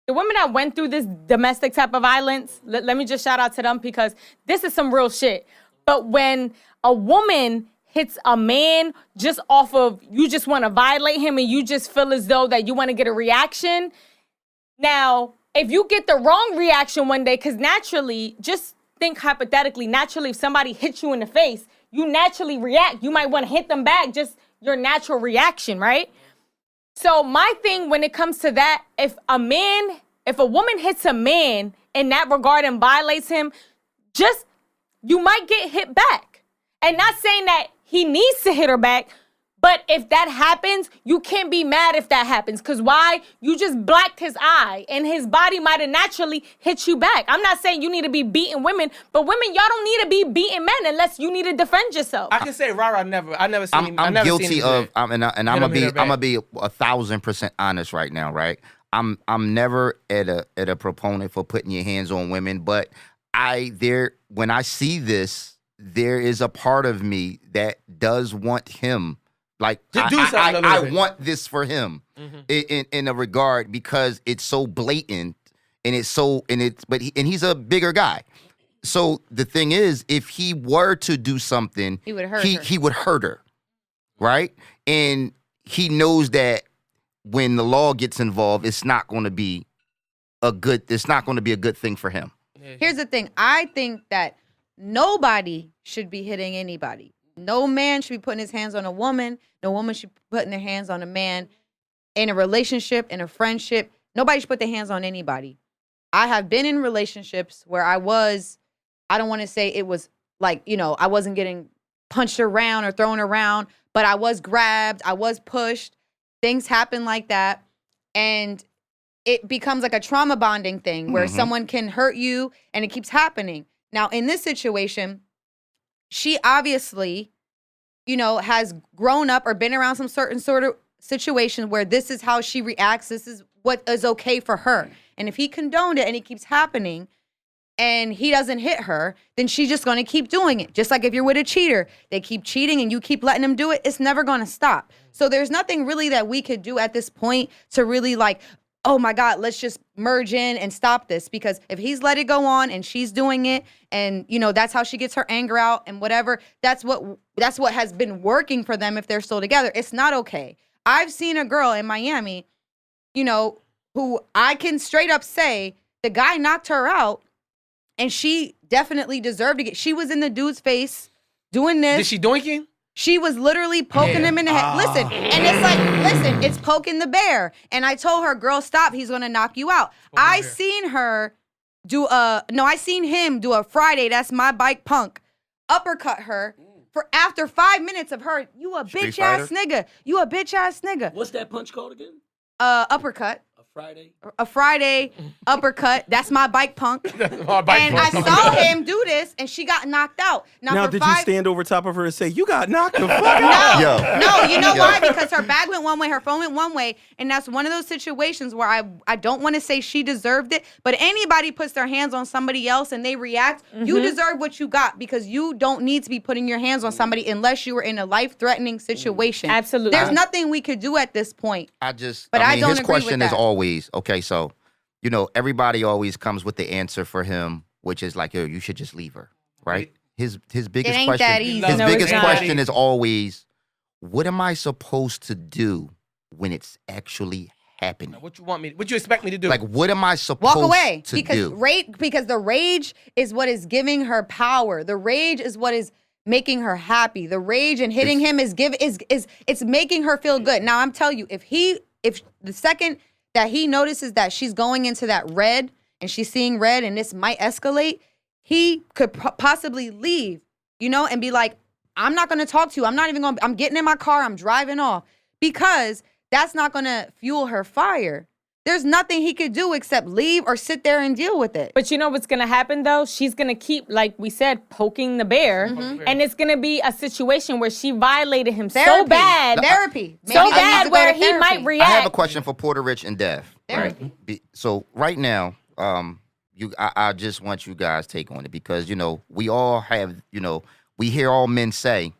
the women that went through this domestic type of violence, let me just shout out to them because this is some real shit. But when a woman hits a man just off of, you just want to violate him and you just feel as though that you want to get a reaction. Now, if you get the wrong reaction one day, because naturally, just think hypothetically, naturally, if somebody hits you in the face, you naturally react. You might want to hit them back, just your natural reaction, right? So my thing when it comes to that, if a woman hits a man in that regard and violates him, you might get hit back. And not saying that he needs to hit her back, but if that happens, you can't be mad if that happens. Because why? You just blacked his eye and his body might have naturally hit you back. I'm not saying you need to be beating women, but women, y'all don't need to be beating men unless you need to defend yourself. I can say Rara I never seen him. I'm guilty of. I'm gonna be. hit her I'm gonna back. be 1,000% honest right now, right? I'm never at a proponent for putting your hands on women, but when I see this, there is a part of me that does want him. Like To do something a little I bit. want this for him in a regard because it's so blatant and he's a bigger guy. So the thing is, if he were to do something, He would hurt her. He would hurt her, right? And he knows that when the law gets involved, it's not going to be a good thing for him. Here's the thing. I think that nobody should be hitting anybody. No man should be putting his hands on a woman. No woman should be putting their hands on a man. In a relationship, in a friendship, nobody should put their hands on anybody. I have been in relationships where I don't want to say it was like, I wasn't getting punched around or thrown around, but I was grabbed, I was pushed. Things happen like that. And it becomes like a trauma bonding thing where someone can hurt you and it keeps happening. Now, in this situation, she obviously, has grown up or been around some certain sort of situation where this is how she reacts. This is what is okay for her. And if he condoned it and it keeps happening and he doesn't hit her, then she's just going to keep doing it. Just like if you're with a cheater, they keep cheating and you keep letting them do it, it's never going to stop. So there's nothing really that we could do at this point to really like, oh my God, let's just merge in and stop this. Because if he's let it go on and she's doing it and, that's how she gets her anger out and whatever, that's what has been working for them if they're still together. It's not okay. I've seen a girl in Miami, who I can straight up say the guy knocked her out and she definitely deserved to get. She was in the dude's face doing this. Did she doinking? She was literally poking him in the head. Listen, and it's like, it's poking the bear. And I told her, girl, stop. He's going to knock you out. I seen him do a Friday, that's my bike punk, uppercut her. For after 5 minutes of her, you a bitch ass nigga. You a bitch ass nigga. What's that punch called again? Uppercut. A Friday uppercut. That's my bike punk. I saw him do this, and she got knocked out. Now did you stand over top of her and say, you got knocked the fuck out? No, you know why? Because her bag went one way, her phone went one way, and that's one of those situations where I don't want to say she deserved it, but anybody puts their hands on somebody else and they react, you deserve what you got because you don't need to be putting your hands on somebody unless you were in a life-threatening situation. Absolutely. There's nothing we could do at this point. I don't his agree with question is always, okay, so, everybody always comes with the answer for him, which is like, yo, you should just leave her, right? His biggest ain't question, that easy. his No, biggest it's not. question is always, what am I supposed to do when it's actually happening? What you expect me to do? Like, what am I supposed Walk away to because do? Because the rage is what is giving her power. The rage is what is making her happy. The rage and hitting him is it's making her feel good. Now I'm telling you, if the second that he notices that she's going into that red and she's seeing red and this might escalate, he could possibly leave, and be like, I'm not going to talk to you. I'm getting in my car. I'm driving off because that's not going to fuel her fire. There's nothing he could do except leave or sit there and deal with it. But you know what's going to happen, though? She's going to keep, like we said, poking the bear. And it's going to be a situation where she violated him so bad. Therapy. So bad where he might react. I have a question for Porter Rich and Dev. Right? So right now, I just want you guys' take on it because, we all have, we hear all men say,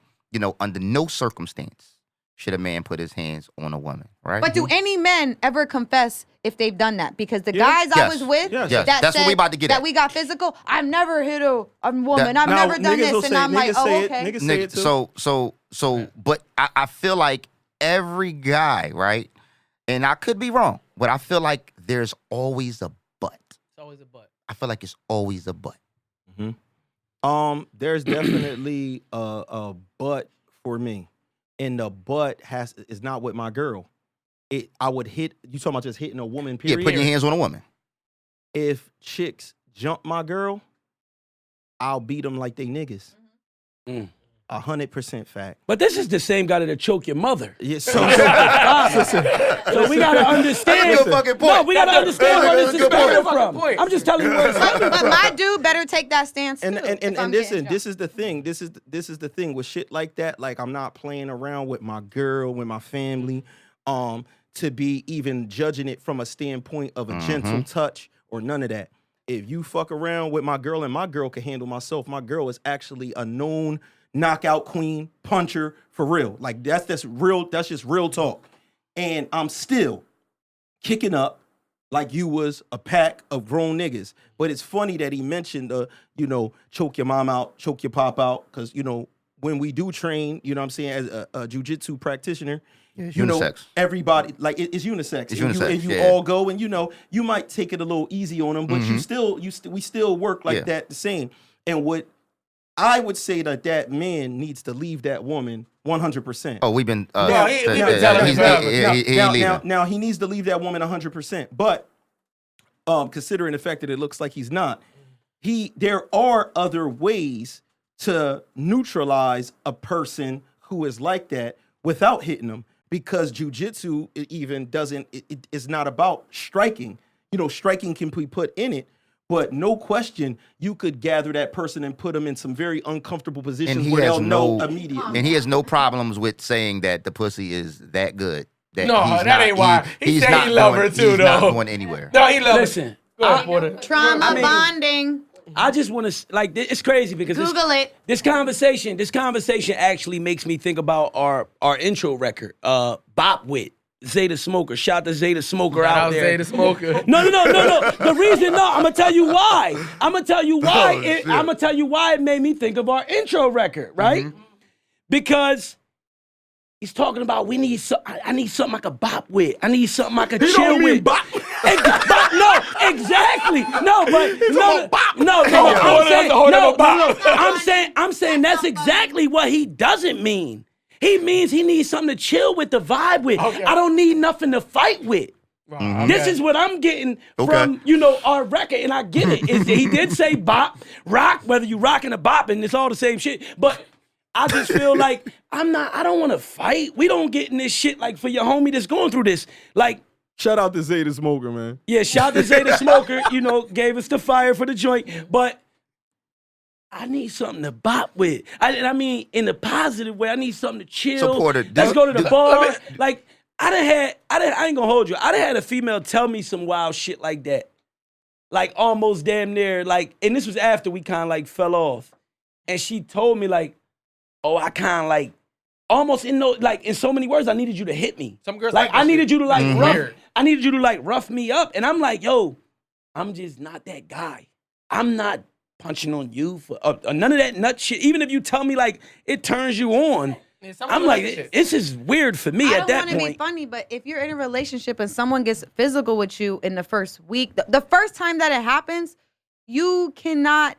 under no circumstance should a man put his hands on a woman, right? But do any men ever confess if they've done that? Because the guys I was with that said that's what we about to get that at. we got physical, I've never hit a woman. I've never done this. And I'm like, oh, okay. Niggas say it too. So, but I feel like every guy, right? And I could be wrong, but I feel like there's always a but. It's always a but. I feel like it's always a but. There's definitely a but for me. And the but is not with my girl. I would hit, you talking about just hitting a woman, period? Yeah, putting your hands on a woman. If chicks jump my girl, I'll beat them like they niggas. 100% fact. But this is the same guy that'll choke your mother. Yeah, so we gotta understand. That's a good fucking point. No, we gotta understand where this is coming from. point. I'm just telling you where it's coming But from. my dude better take that stance too. And listen, this is the thing. This is the thing with shit like that. Like, I'm not playing around with my girl, with my family, to be even judging it from a standpoint of a gentle touch or none of that. If you fuck around with my girl and my girl can handle myself, my girl is actually a known knockout queen, puncher for real. Like that's just real talk. And I'm still kicking up like you was a pack of grown niggas. But it's funny that he mentioned choke your mom out, choke your pop out, because when we do train, you know what I'm saying, as a jiu-jitsu practitioner, it's you know, unisex. everybody, like it's unisex. It's and unisex, you yeah. all go, and you know, you might take it a little easy on them, but we still work like that the same. And what I would say that man needs to leave that woman 100%. Oh, we've been. No, we've been telling him forever. Now he needs to leave that woman 100%. But considering the fact that it looks like he's not, there are other ways to neutralize a person who is like that without hitting them, because jiu-jitsu even doesn't, it is not about striking. You know, striking can be put in it, but no question, you could gather that person and put them in some very uncomfortable positions where they'll know immediately. And he has no problems with saying that the pussy is that good. That No, he's that not, ain't why. He said not he love her going- too, he's not though. going anywhere. No, he loves Listen, Trauma bonding. I just want to, like, it's crazy because Google it. This conversation actually makes me think about our intro record, Bop Wit, Zeta Smoker. Shout to Zeta Smoker out there. Zeta Smoker. No. The reason, I'm gonna tell you why. I'm gonna tell you why it made me think of our intro record, right? Because he's talking about I need something I could bop with. I need something I could chill with. Bop. No, exactly. No, but I'm saying that's exactly what he doesn't mean. He means he needs something to chill with, to vibe with. Okay. I don't need nothing to fight with. Okay. This is what I'm getting from, you know, our record, and I get it. He did say bop, rock, whether you rocking or bopping, it's all the same shit. But I just feel like I don't want to fight. We don't get in this shit like for your homie that's going through this. Like, Shout out to Zeta Smoker, man. yeah, shout to Zeta Smoker, you know, gave us the fire for the joint. But I need something to bop with. I mean, in a positive way, I need something to chill. Support it. Let's go to the bar. Like, I ain't gonna hold you. I done had a female tell me some wild shit like that. Like, almost damn near, like, and this was after we kind of like fell off. And she told me, like, oh, I kind of like, almost in so many words, I needed you to hit me. Some girls like like I needed you to like Weird. I needed you to like rough me up. And I'm like, yo, I'm just not that guy. I'm not punching on you for none of that nut shit. Even if you tell me like it turns you on, Yeah, some I'm girls like, shit. this is weird for me I at don't that want to be point. funny, but if you're in a relationship and someone gets physical with you in the first week, the first time that it happens, you cannot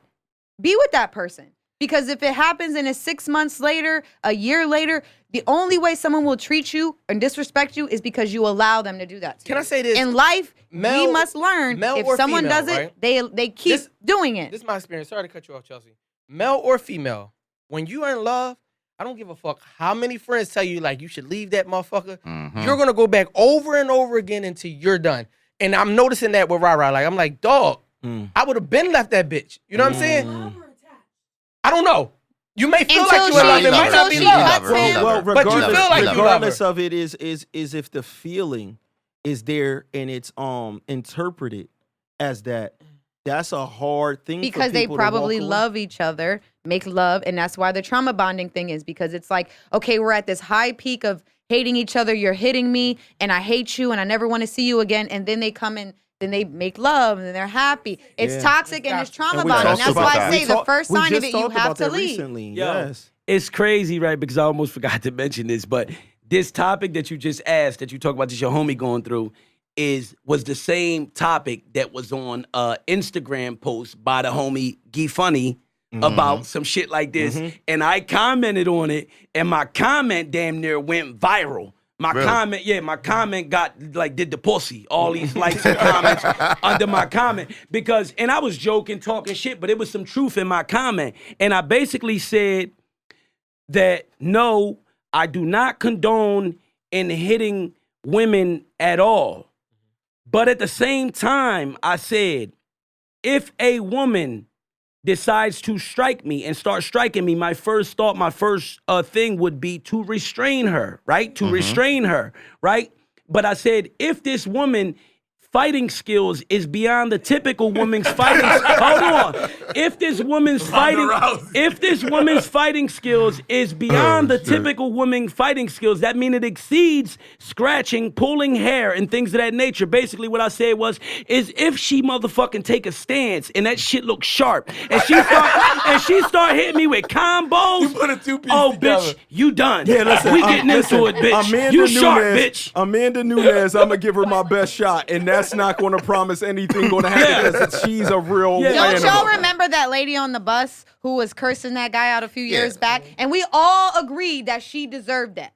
be with that person. Because if it happens and it's 6 months later, a year later, the only way someone will treat you and disrespect you is because you allow them to do that to Can you. I say this? In life, Male- we must learn male if or someone female, does it, right? they keep doing it. This is my experience. Sorry to cut you off, Chelsea. Male or female, when you are in love, I don't give a fuck how many friends tell you like you should leave that motherfucker. You're gonna go back over and over again until you're done. And I'm noticing that with Rara. Like I'm like, dog, I would have been left that bitch. You know what I'm saying? I don't know. You may feel like you in love. It might not be love. Well, But you feel like you love regardless her. of it is if the feeling is there and it's interpreted as that. That's a hard thing Because for they people to probably walk away. love each other, make love, and that's why the trauma bonding thing is, because it's like, okay, we're at this high peak of hating each other, you're hitting me, and I hate you, and I never want to see you again, and then they come in, then they make love, and then they're happy. It's toxic and it's trauma And we bonding. talked That's about why I that. say We the talk- first we sign of just it, you talked have about to that leave. recently. Yo, Yes. it's crazy, right? Because I almost forgot to mention this, but this topic that you just asked, that you talk about, just your homie going through, was the same topic that was on Instagram post by the homie Gee Funny about some shit like this, and I commented on it, and my comment damn near went viral. My comment got like did the pussy. All these likes and comments under my comment because, and I was joking, talking shit, but it was some truth in my comment, and I basically said that no, I do not condone in hitting women at all. But at the same time, I said, if a woman decides to strike me and start striking me, my first thought, my first thing would be to restrain her, right? To restrain her, right? But I said, if this woman fighting skills is beyond the typical woman's fighting. Hold on. If this woman's fighting skills is beyond the typical woman fighting skills, that means it exceeds scratching, pulling hair, and things of that nature. Basically, what I said is if she motherfucking take a stance and that shit looks sharp, and she start hitting me with combos. You put a two-piece Oh, together. bitch, you done. Yeah, listen, we getting into it, bitch. Amanda You Nunes, sharp, bitch. Amanda Nunes, I'm gonna give her my best shot, and that's not gonna promise anything gonna happen because she's a real Yeah. Don't animal. y'all remember that lady on the bus who was cursing that guy out a few years back? And we all agreed that she deserved that.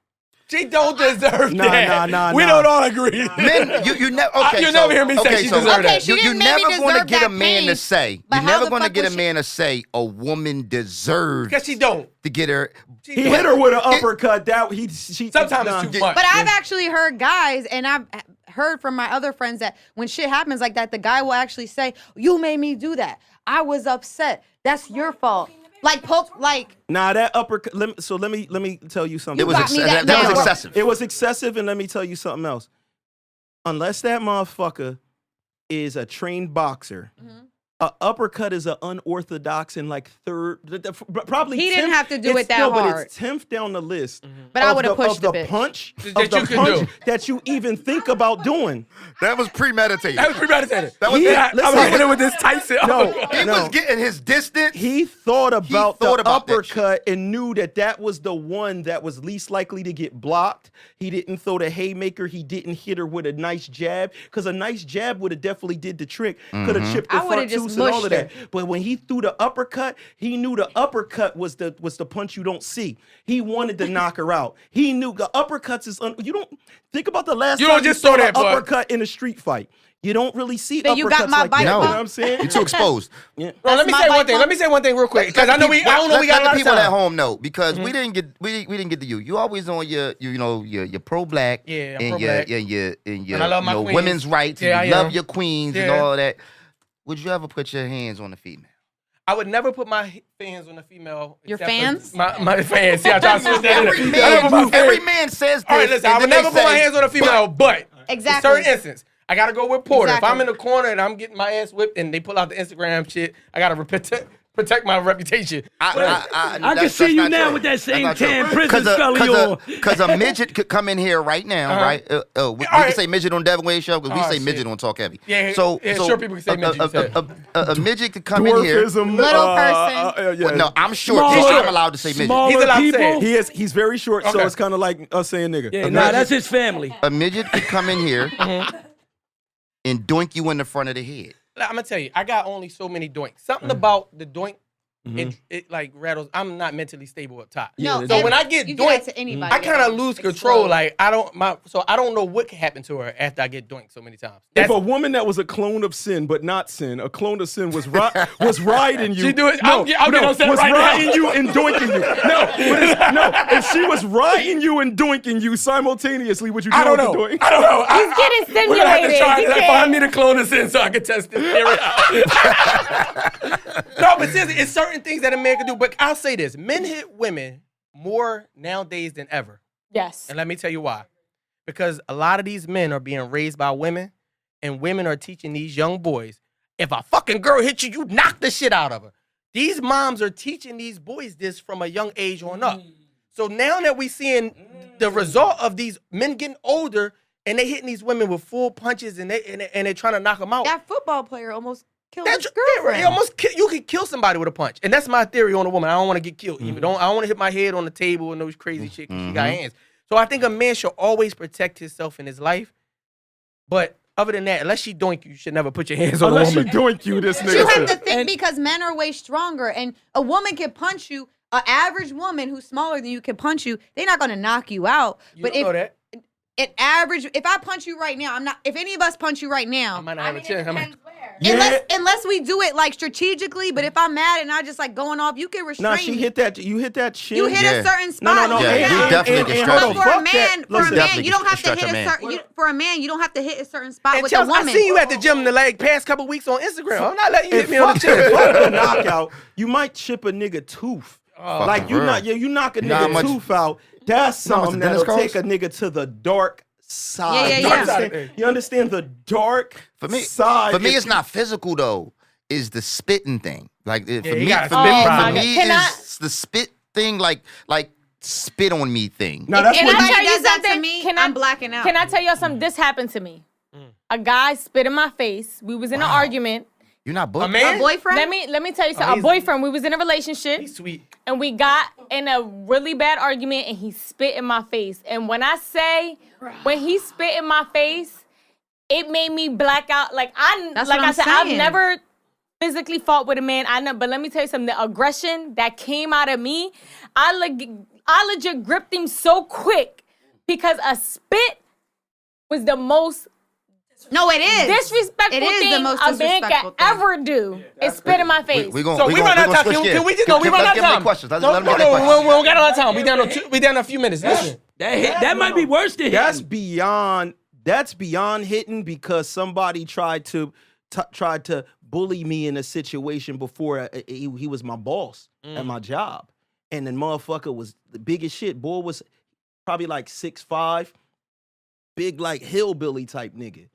She don't deserve that. Nah. We don't all agree. Men, you never. Okay, You'll never hear me say she deserved Okay, that. she You're didn't maybe never going to deserve get a that man to pain, say. but You're how never the going to fuck get a was she- man to say a woman deserves Because she don't. to get her. He hit her with an uppercut. She Sometimes nah. it's too much. But I've actually heard guys, and I've heard from my other friends that when shit happens like that, the guy will actually say, "You made me do that. I was upset. That's your fault." Nah, that uppercut. Let me tell you something. It was got me that that was man. excessive. It was excessive, and let me tell you something else. Unless that motherfucker is a trained boxer, a uppercut is an unorthodox and like third, probably. He didn't 10th have to do it that no, hard. but it's 10th down the list. But I of would've pushed the the bitch. punch That of the you could punch do. that you even think about doing. That was premeditated. That was premeditated. That was Yeah, I'm listen. hitting it with this Tyson. No, He no. was getting his distance. He thought about thought the about that uppercut and knew that was the one that was least likely to get blocked. He didn't throw the haymaker. He didn't hit her with a nice jab because a nice jab would have definitely did the trick. Could have chipped the I would've front just tooth and all mushed of that. But when he threw the uppercut, he knew the uppercut was the punch you don't see. He wanted to knock her out. He knew the uppercuts is you don't think about the last You time don't just you saw throw an that, boy. uppercut in a street fight. You don't really see Then uppercuts you got my like that. bite, You know bro. what I'm saying? You're too exposed. Yeah. Bro, let me my say one bite thing. bump. Let me say one thing real quick. Because I know we got a lot Let of the people at time. home know because we didn't get to you. You always on your pro black Yeah, I'm and pro-black. your And I love my queens. women's rights. Yeah, and you I love am. your queens and Yeah. all that. Would you ever put your hands on a female? I would never put my fans on a female. Your except for fans? My fans. See, I try to switch that in. Every I never put my man, fans. every man says this. All right, listen, I and would then never they put my say, hands on a female, but Exactly. in certain instances, I gotta go with Porter. If I'm in Exactly. the corner and I'm getting my ass whipped and they pull out the Instagram shit, I gotta protect my reputation. I can see you now with that same tan prison scully on. Because a midget could come in here right now, right? We can say midget on Devinwade Show because we say shit. midget on Talk Heavy. Yeah, so sure people can say midget, you said. a midget could come in here. Dwarfism. Little person. Yeah. Well, no, I'm short. Smaller- So I'm allowed to say midget. Smaller He's allowed to say people. it. He's very short, so Okay. it's kind of like us saying nigga. Yeah, nah, that's his family. A midget could come in here and doink you in the front of the head. I'm gonna tell you, I got only so many doinks. Something about the doink, it like rattles. I'm not mentally stable up top. No, So when I get you do that doinked, to anybody. I kind of lose control. Explode. Like I don't know what can happen to her after I get doinked so many times. If a woman that was a clone of sin, but not sin, a clone of sin was riding you. She do it- No, I'll get on set was right now. riding you and doinking you. No, if she was riding you and doinking you simultaneously, would you do I don't the know. doink? I don't know. He's getting We're gonna have to stimulated. try He to can't- find me the clone of sin so I can test this theory out. No, but seriously, it's certain things that a man can do. But I'll say this: men hit women more nowadays than ever. Yes. And let me tell you why. Because a lot of these men are being raised by women, and women are teaching these young boys, if a fucking girl hits you, you knock the shit out of her. These moms are teaching these boys this from a young age on up. So now that we seeing the result of these men getting older and they hitting these women with full punches and they're trying to knock them out. That football player almost killed That's his girlfriend. you almost you could kill somebody with a punch, and that's my theory on a woman. I don't want to get killed. I don't want to hit my head on the table and those crazy shit because she got hands. So I think a man should always protect himself in his life. But other than that, unless she doink you, should never put your hands on a Unless she woman. doink you, this You have nigga. to think because men are way stronger, and a woman can punch you. An average woman who's smaller than you can punch you. They're not gonna knock you out. You but don't know that. if I punch you right now, I'm not. If any of us punch you right now, I might not have a chance. unless we do it like strategically. But if I'm mad and I just like going off, you can restrain Nah, she me. hit that. You hit that chin. You hit Yeah. a certain No, spot. no, no. Yeah, You you hit- definitely can But stretch for a Fuck man, that. for a Listen, man, you don't have to stretch hit a a man. certain. For a man, you don't have to hit a certain spot And with a Chelsea, I woman. seen you at the gym the past couple weeks on Instagram. I'm not letting you hit And me on the fuck chin. the knockout. You might chip a nigga tooth. Like for real. you knock a You know how nigga much- tooth out. That's know how much something the dentist that'll take costs? a nigga to the dark side. Yeah. You understand the dark side. For me, it's not physical though. It's the spitting thing. Like for me, it's the spit thing. Like spit on me thing. No, that's If what anybody you does that to me, I'm blacking out. Can I tell y'all something? This happened to me. A guy spit in my face. We was in an argument. You're not booked. A man? A boyfriend? Let me tell you something. A boyfriend. We was in a relationship. He's sweet. And we got in a really bad argument and he spit in my face. And when I say, when he spit in my face, it made me black out. Like I said, I've never physically fought with a man. But let me tell you something. The aggression that came out of me, I legit gripped him so quick because a spit was the most No, it is. disrespectful It is thing the most a man disrespectful can thing. ever do is spit in my face. We So we run out of time. Can we just we run out of time? Questions. No, we don't got a lot of time. We down a few minutes. Listen. That might be worse than that's hitting. beyond hitting because somebody tried to bully me in a situation before he was my boss at my job. And the motherfucker was the biggest shit. Boy was probably like 6'5", big like hillbilly type nigga.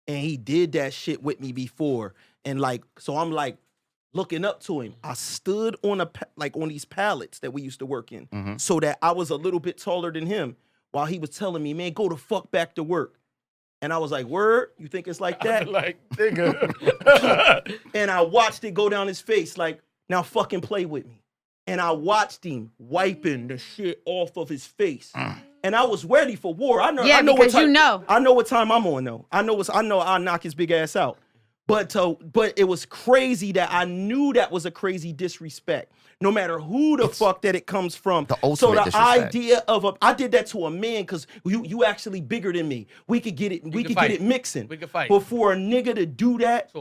And he did that shit with me before. And like, so I'm like looking up to him. I stood on on these pallets that we used to work in so that I was a little bit taller than him while he was telling me, man, go the fuck back to work. And I was like, word? You think it's like that? Like, nigga. And I watched it go down his face like, now fucking play with me. And I watched him wiping the shit off of his face. And I was ready for war. I know because what time, you know. I know what time I'm on though. I know I'll knock his big ass out. But it was crazy that I knew that was a crazy disrespect. No matter who the fuck that it comes from. The ultimate disrespect. Idea of I did that to a man because you actually bigger than me. We could get it. We could get it mixing. We could fight. But for a nigga to do that to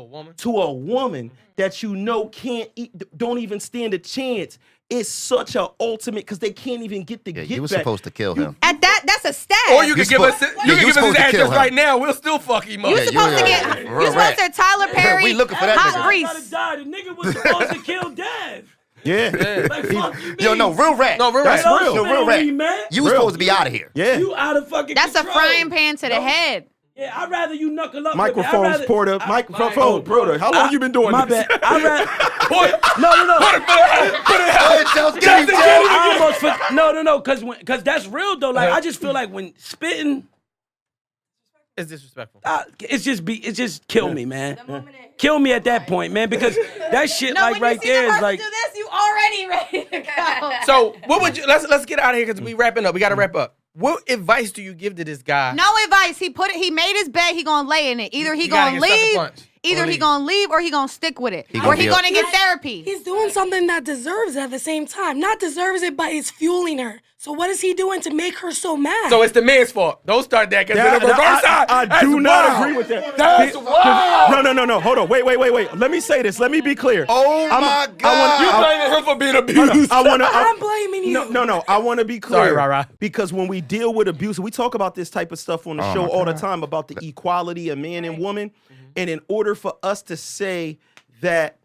a woman, that you know can't don't even stand a chance. It's such an ultimate because they can't even get the get You were back. supposed to kill him. At that's a stat. or you could give us his supposed to kill address him. right now. We'll still fuck him up. You supposed to get. You supposed to Tyler Perry. We looking for that hot nigga. grease. The nigga was supposed to kill Dev. Yeah. Like, fuck you, Yo, no, real rap. No, real That's rap. real. No, real rap. Man. You was supposed to be out of here. Yeah. You out of fucking That's a control. frying pan to the head. Yeah, I'd rather you knuckle up. Microphones, Porter. Microphone, Porter. How long you been doing My this? bad. I'd rather. Boy, No. I No, because that's real though. Like I just feel like when spitting, it's disrespectful. it's just kill me, man. Kill me at that point, man, because that shit No, like when right you see there the is person like. do this, you already ready to go. So what would you? Let's get out of here because we wrapping up. We got to wrap up. What advice do you give to this guy? No advice. He made his bed. He gonna lay in it. Either he gotta gonna get sucker leave. punch. Either he gonna leave or he gonna stick with it. gonna Or he be gonna get therapy. He's doing something that deserves it at the same time. Not deserves it, but it's fueling her. So what is he doing to make her so mad? So it's the man's fault. Don't start that because in the reverse side. I do not agree with that. That's wild. No. Hold on. Wait. Let me say this. Let me be clear. Oh my God. You blaming him for being abused. I'm blaming you. No. I want to be clear. Sorry, Rara. Because when we deal with abuse, we talk about this type of stuff on the show all the time about the equality of man and woman. And in order for us to say that,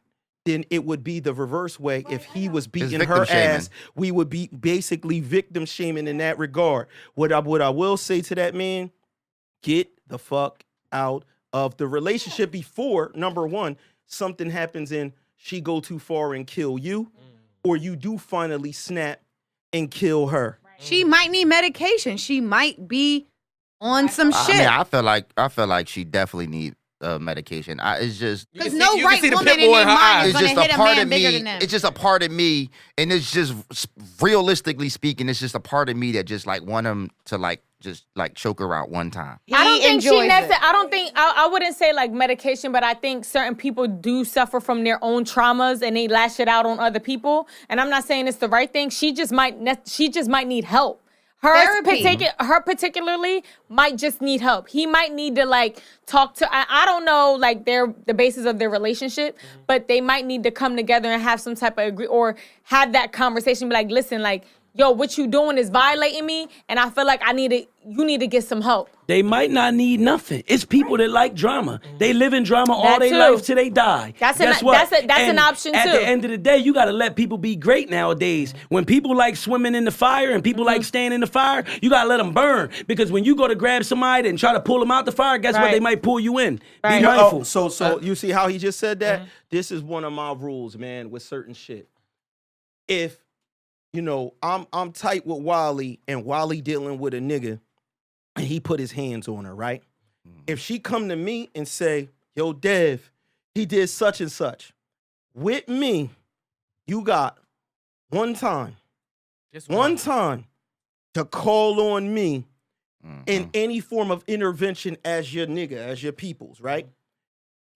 then it would be the reverse way. If he was beating her ass, we would be basically victim shaming in that regard. What I will say to that man, get the fuck out of the relationship before, number one, something happens and she go too far and kill you, or you do finally snap and kill her. She might need medication. She might be on some shit. I mean, I feel like she definitely needs medication. It's just because no right woman in their mind is it's gonna just hit a part a man of bigger me. than them. It's just a part of me, and it's just realistically speaking, it's just a part of me that just like want him to like just like choke her out one time. I don't think she enjoys necessarily. it. I don't think I wouldn't say like medication, but I think certain people do suffer from their own traumas and they lash it out on other people. And I'm not saying it's the right thing. She just might need help. Her particularly might just need help. He might need to like talk to. I don't know like the basis of their relationship, but they might need to come together and have some type of agree or have that conversation. Be like, listen, like yo, what you doing is violating me, and I feel like you need to get some help. They might not need nothing. It's people that like drama. They live in drama all That their too. life till they die. That's Guess an- what? that's an And option, At too. the end of the day, you got to let people be great nowadays. When people like swimming in the fire and people like staying in the fire, you got to let them burn. Because when you go to grab somebody and try to pull them out the fire, guess what? Right. They might pull you in. Right. Be mindful. So you see how he just said that? This is one of my rules, man, with certain shit. If, you know, I'm tight with Wally and Wally dealing with a nigga and he put his hands on her, right? If she come to me and say, yo, Dev, he did such and such. With me, you got one time to call on me in any form of intervention as your nigga, as your peoples, right?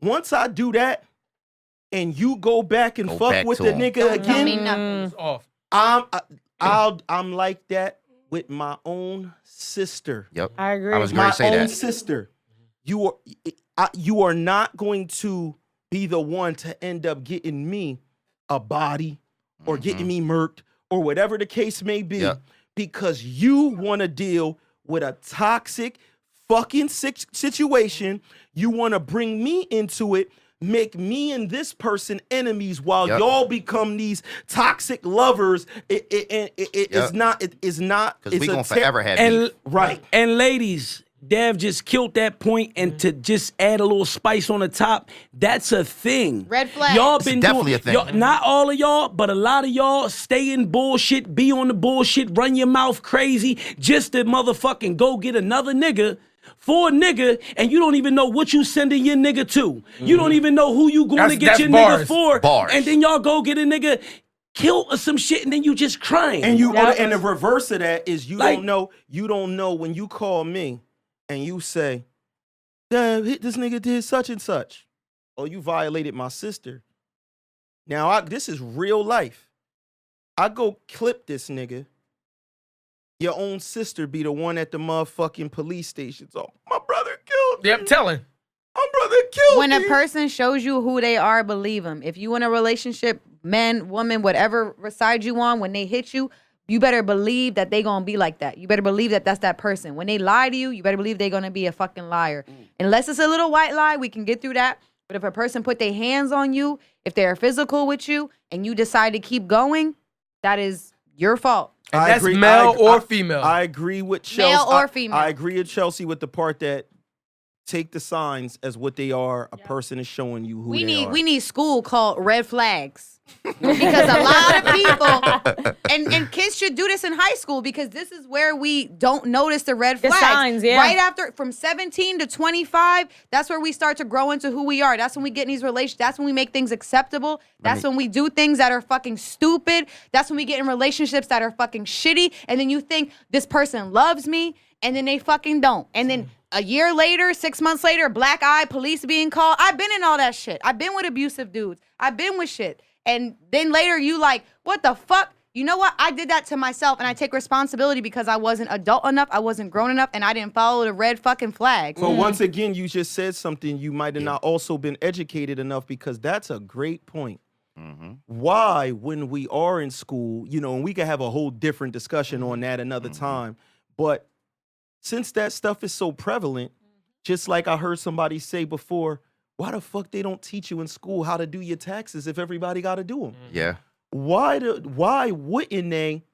Once I do that, and you go back and fuck with the nigga Don't tell me again, nothing. Off. I'm like that with my own sister. Yep. I agree. I was My going to say own that. sister. You are not going to be the one to end up getting me a body or getting me murked or whatever the case may be, because you want to deal with a toxic fucking situation. You want to bring me into it, make me and this person enemies while y'all become these toxic lovers. It's not. Because we gonna forever have beef. Right. And ladies, Dev just killed that point, and to just add a little spice on the top, that's a thing. Red flag. Y'all It's been definitely doing, a thing. not all of y'all, but a lot of y'all stay in bullshit, be on the bullshit, run your mouth crazy, just to motherfucking go get another nigga for a nigga, and you don't even know what you sending your nigga to. You don't even know who you going to get That's your bars. nigga for. Bars. And then y'all go get a nigga killed or some shit, and then you just crying. And and the reverse of that is you Like- don't know when you call me and you say, "Damn, this nigga did such and such." Oh, you violated my sister. Now this is real life. I go clip this nigga. Your own sister be the one at the motherfucking police station. So my brother killed me. Yep, telling. My brother killed When me. a person shows you who they are, believe them. If you in a relationship, man, woman, whatever side you on, when they hit you, you better believe that they gonna be like that. You better believe that that's that person. When they lie to you, you better believe they're gonna be a fucking liar. Unless it's a little white lie, we can get through that. But if a person put their hands on you, if they're physical with you, and you decide to keep going, that is your fault. And that's male or female. I agree with Chelsea. Male or female. I agree with Chelsea with the part that take the signs as what they are. A person is showing you who they are. We need school called red flags. Because a lot of people and kids should do this in high school, because this is where we don't notice the red The flags. signs, yeah. Right after, from 17 to 25, that's where we start to grow into who we are. That's when we get in these relationships. That's when we make things acceptable. That's when we do things that are fucking stupid. That's when we get in relationships that are fucking shitty. And then you think this person loves me, and then they fucking don't. And then a year later, 6 months later, black eye, police being called. I've been in all that shit. I've been with abusive dudes. I've been with shit. And then later you like, what the fuck? You know what? I did that to myself, and I take responsibility because I wasn't adult enough, I wasn't grown enough, and I didn't follow the red fucking flags. So once again, you just said something you might have not also been educated enough, because that's a great point. Why, when we are in school, you know, and we could have a whole different discussion on that another time, but since that stuff is so prevalent, just like I heard somebody say before, why the fuck they don't teach you in school how to do your taxes if everybody got to do them? Yeah. Why wouldn't they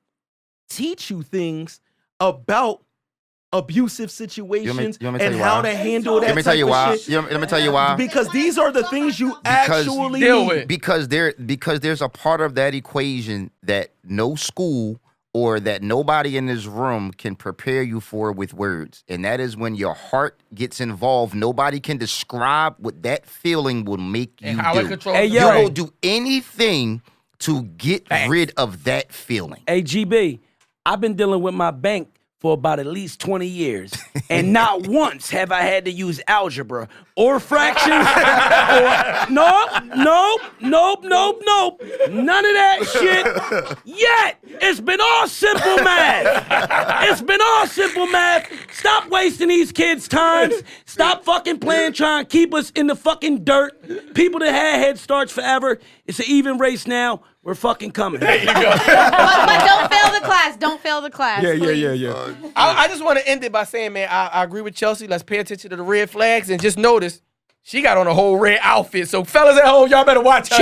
teach you things about abusive situations you want me to tell and you how why? to handle that Let me tell type you of why. shit? Let me tell you why. Because these are the things you actually deal need. with. Because there's a part of that equation that no school or that nobody in this room can prepare you for with words. And that is when your heart gets involved. Nobody can describe what that feeling will make you And how it do. controls Hey, the yo. You brain. will do anything to get rid of that feeling. Hey, GB, I've been dealing with my bank for about at least 20 years. And not once have I had to use algebra or fractions. Nope. None of that shit yet. It's been all simple math. It's been all simple math. Stop wasting these kids' times. Stop fucking playing, trying to keep us in the fucking dirt. People that had head starts forever. It's an even race now. We're fucking coming. But don't fail the class. Don't fail the class. Yeah. I just want to end it by saying, man, I agree with Chelsea. Let's pay attention to the red flags and just notice she got on a whole red outfit. So fellas at home, y'all better watch her.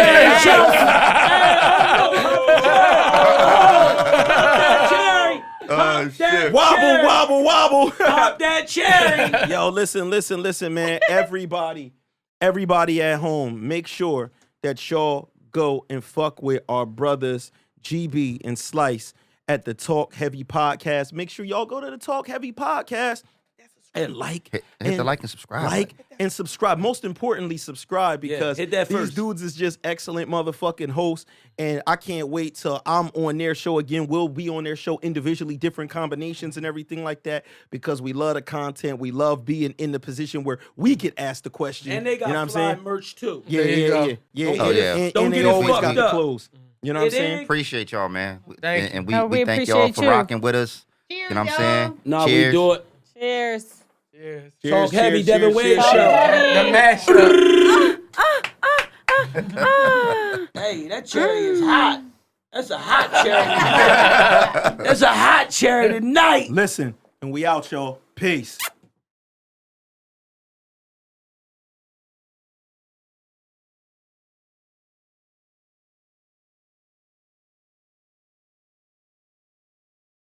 Wobble. Pop that cherry. Yo, listen, man. Everybody at home, make sure that y'all go and fuck with our brothers GB and Slice at the Talk Heavy Podcast. Make sure y'all go to the Talk Heavy Podcast and hit the like and subscribe. Like and subscribe. Most importantly, subscribe because hit that these first. dudes is just excellent motherfucking hosts. And I can't wait till I'm on their show again. We'll be on their show individually, different combinations and everything like that because we love the content. We love being in the position where we get asked the question. And they got you know what I'm saying? merch too. Yeah. Oh, yeah. And Don't they get it always got fucked the up. clothes. You know what I'm saying? Appreciate y'all, man. Thank and No, we we thank y'all appreciate for you. rocking with us. Cheers, You know what I'm y'all. saying? No, Cheers. we do it. Cheers. Talk heavy, Devinwade Show. The mashup. Hey, that cherry is hot. That's a hot cherry. That's a hot cherry tonight. Listen, and we out, y'all. Peace.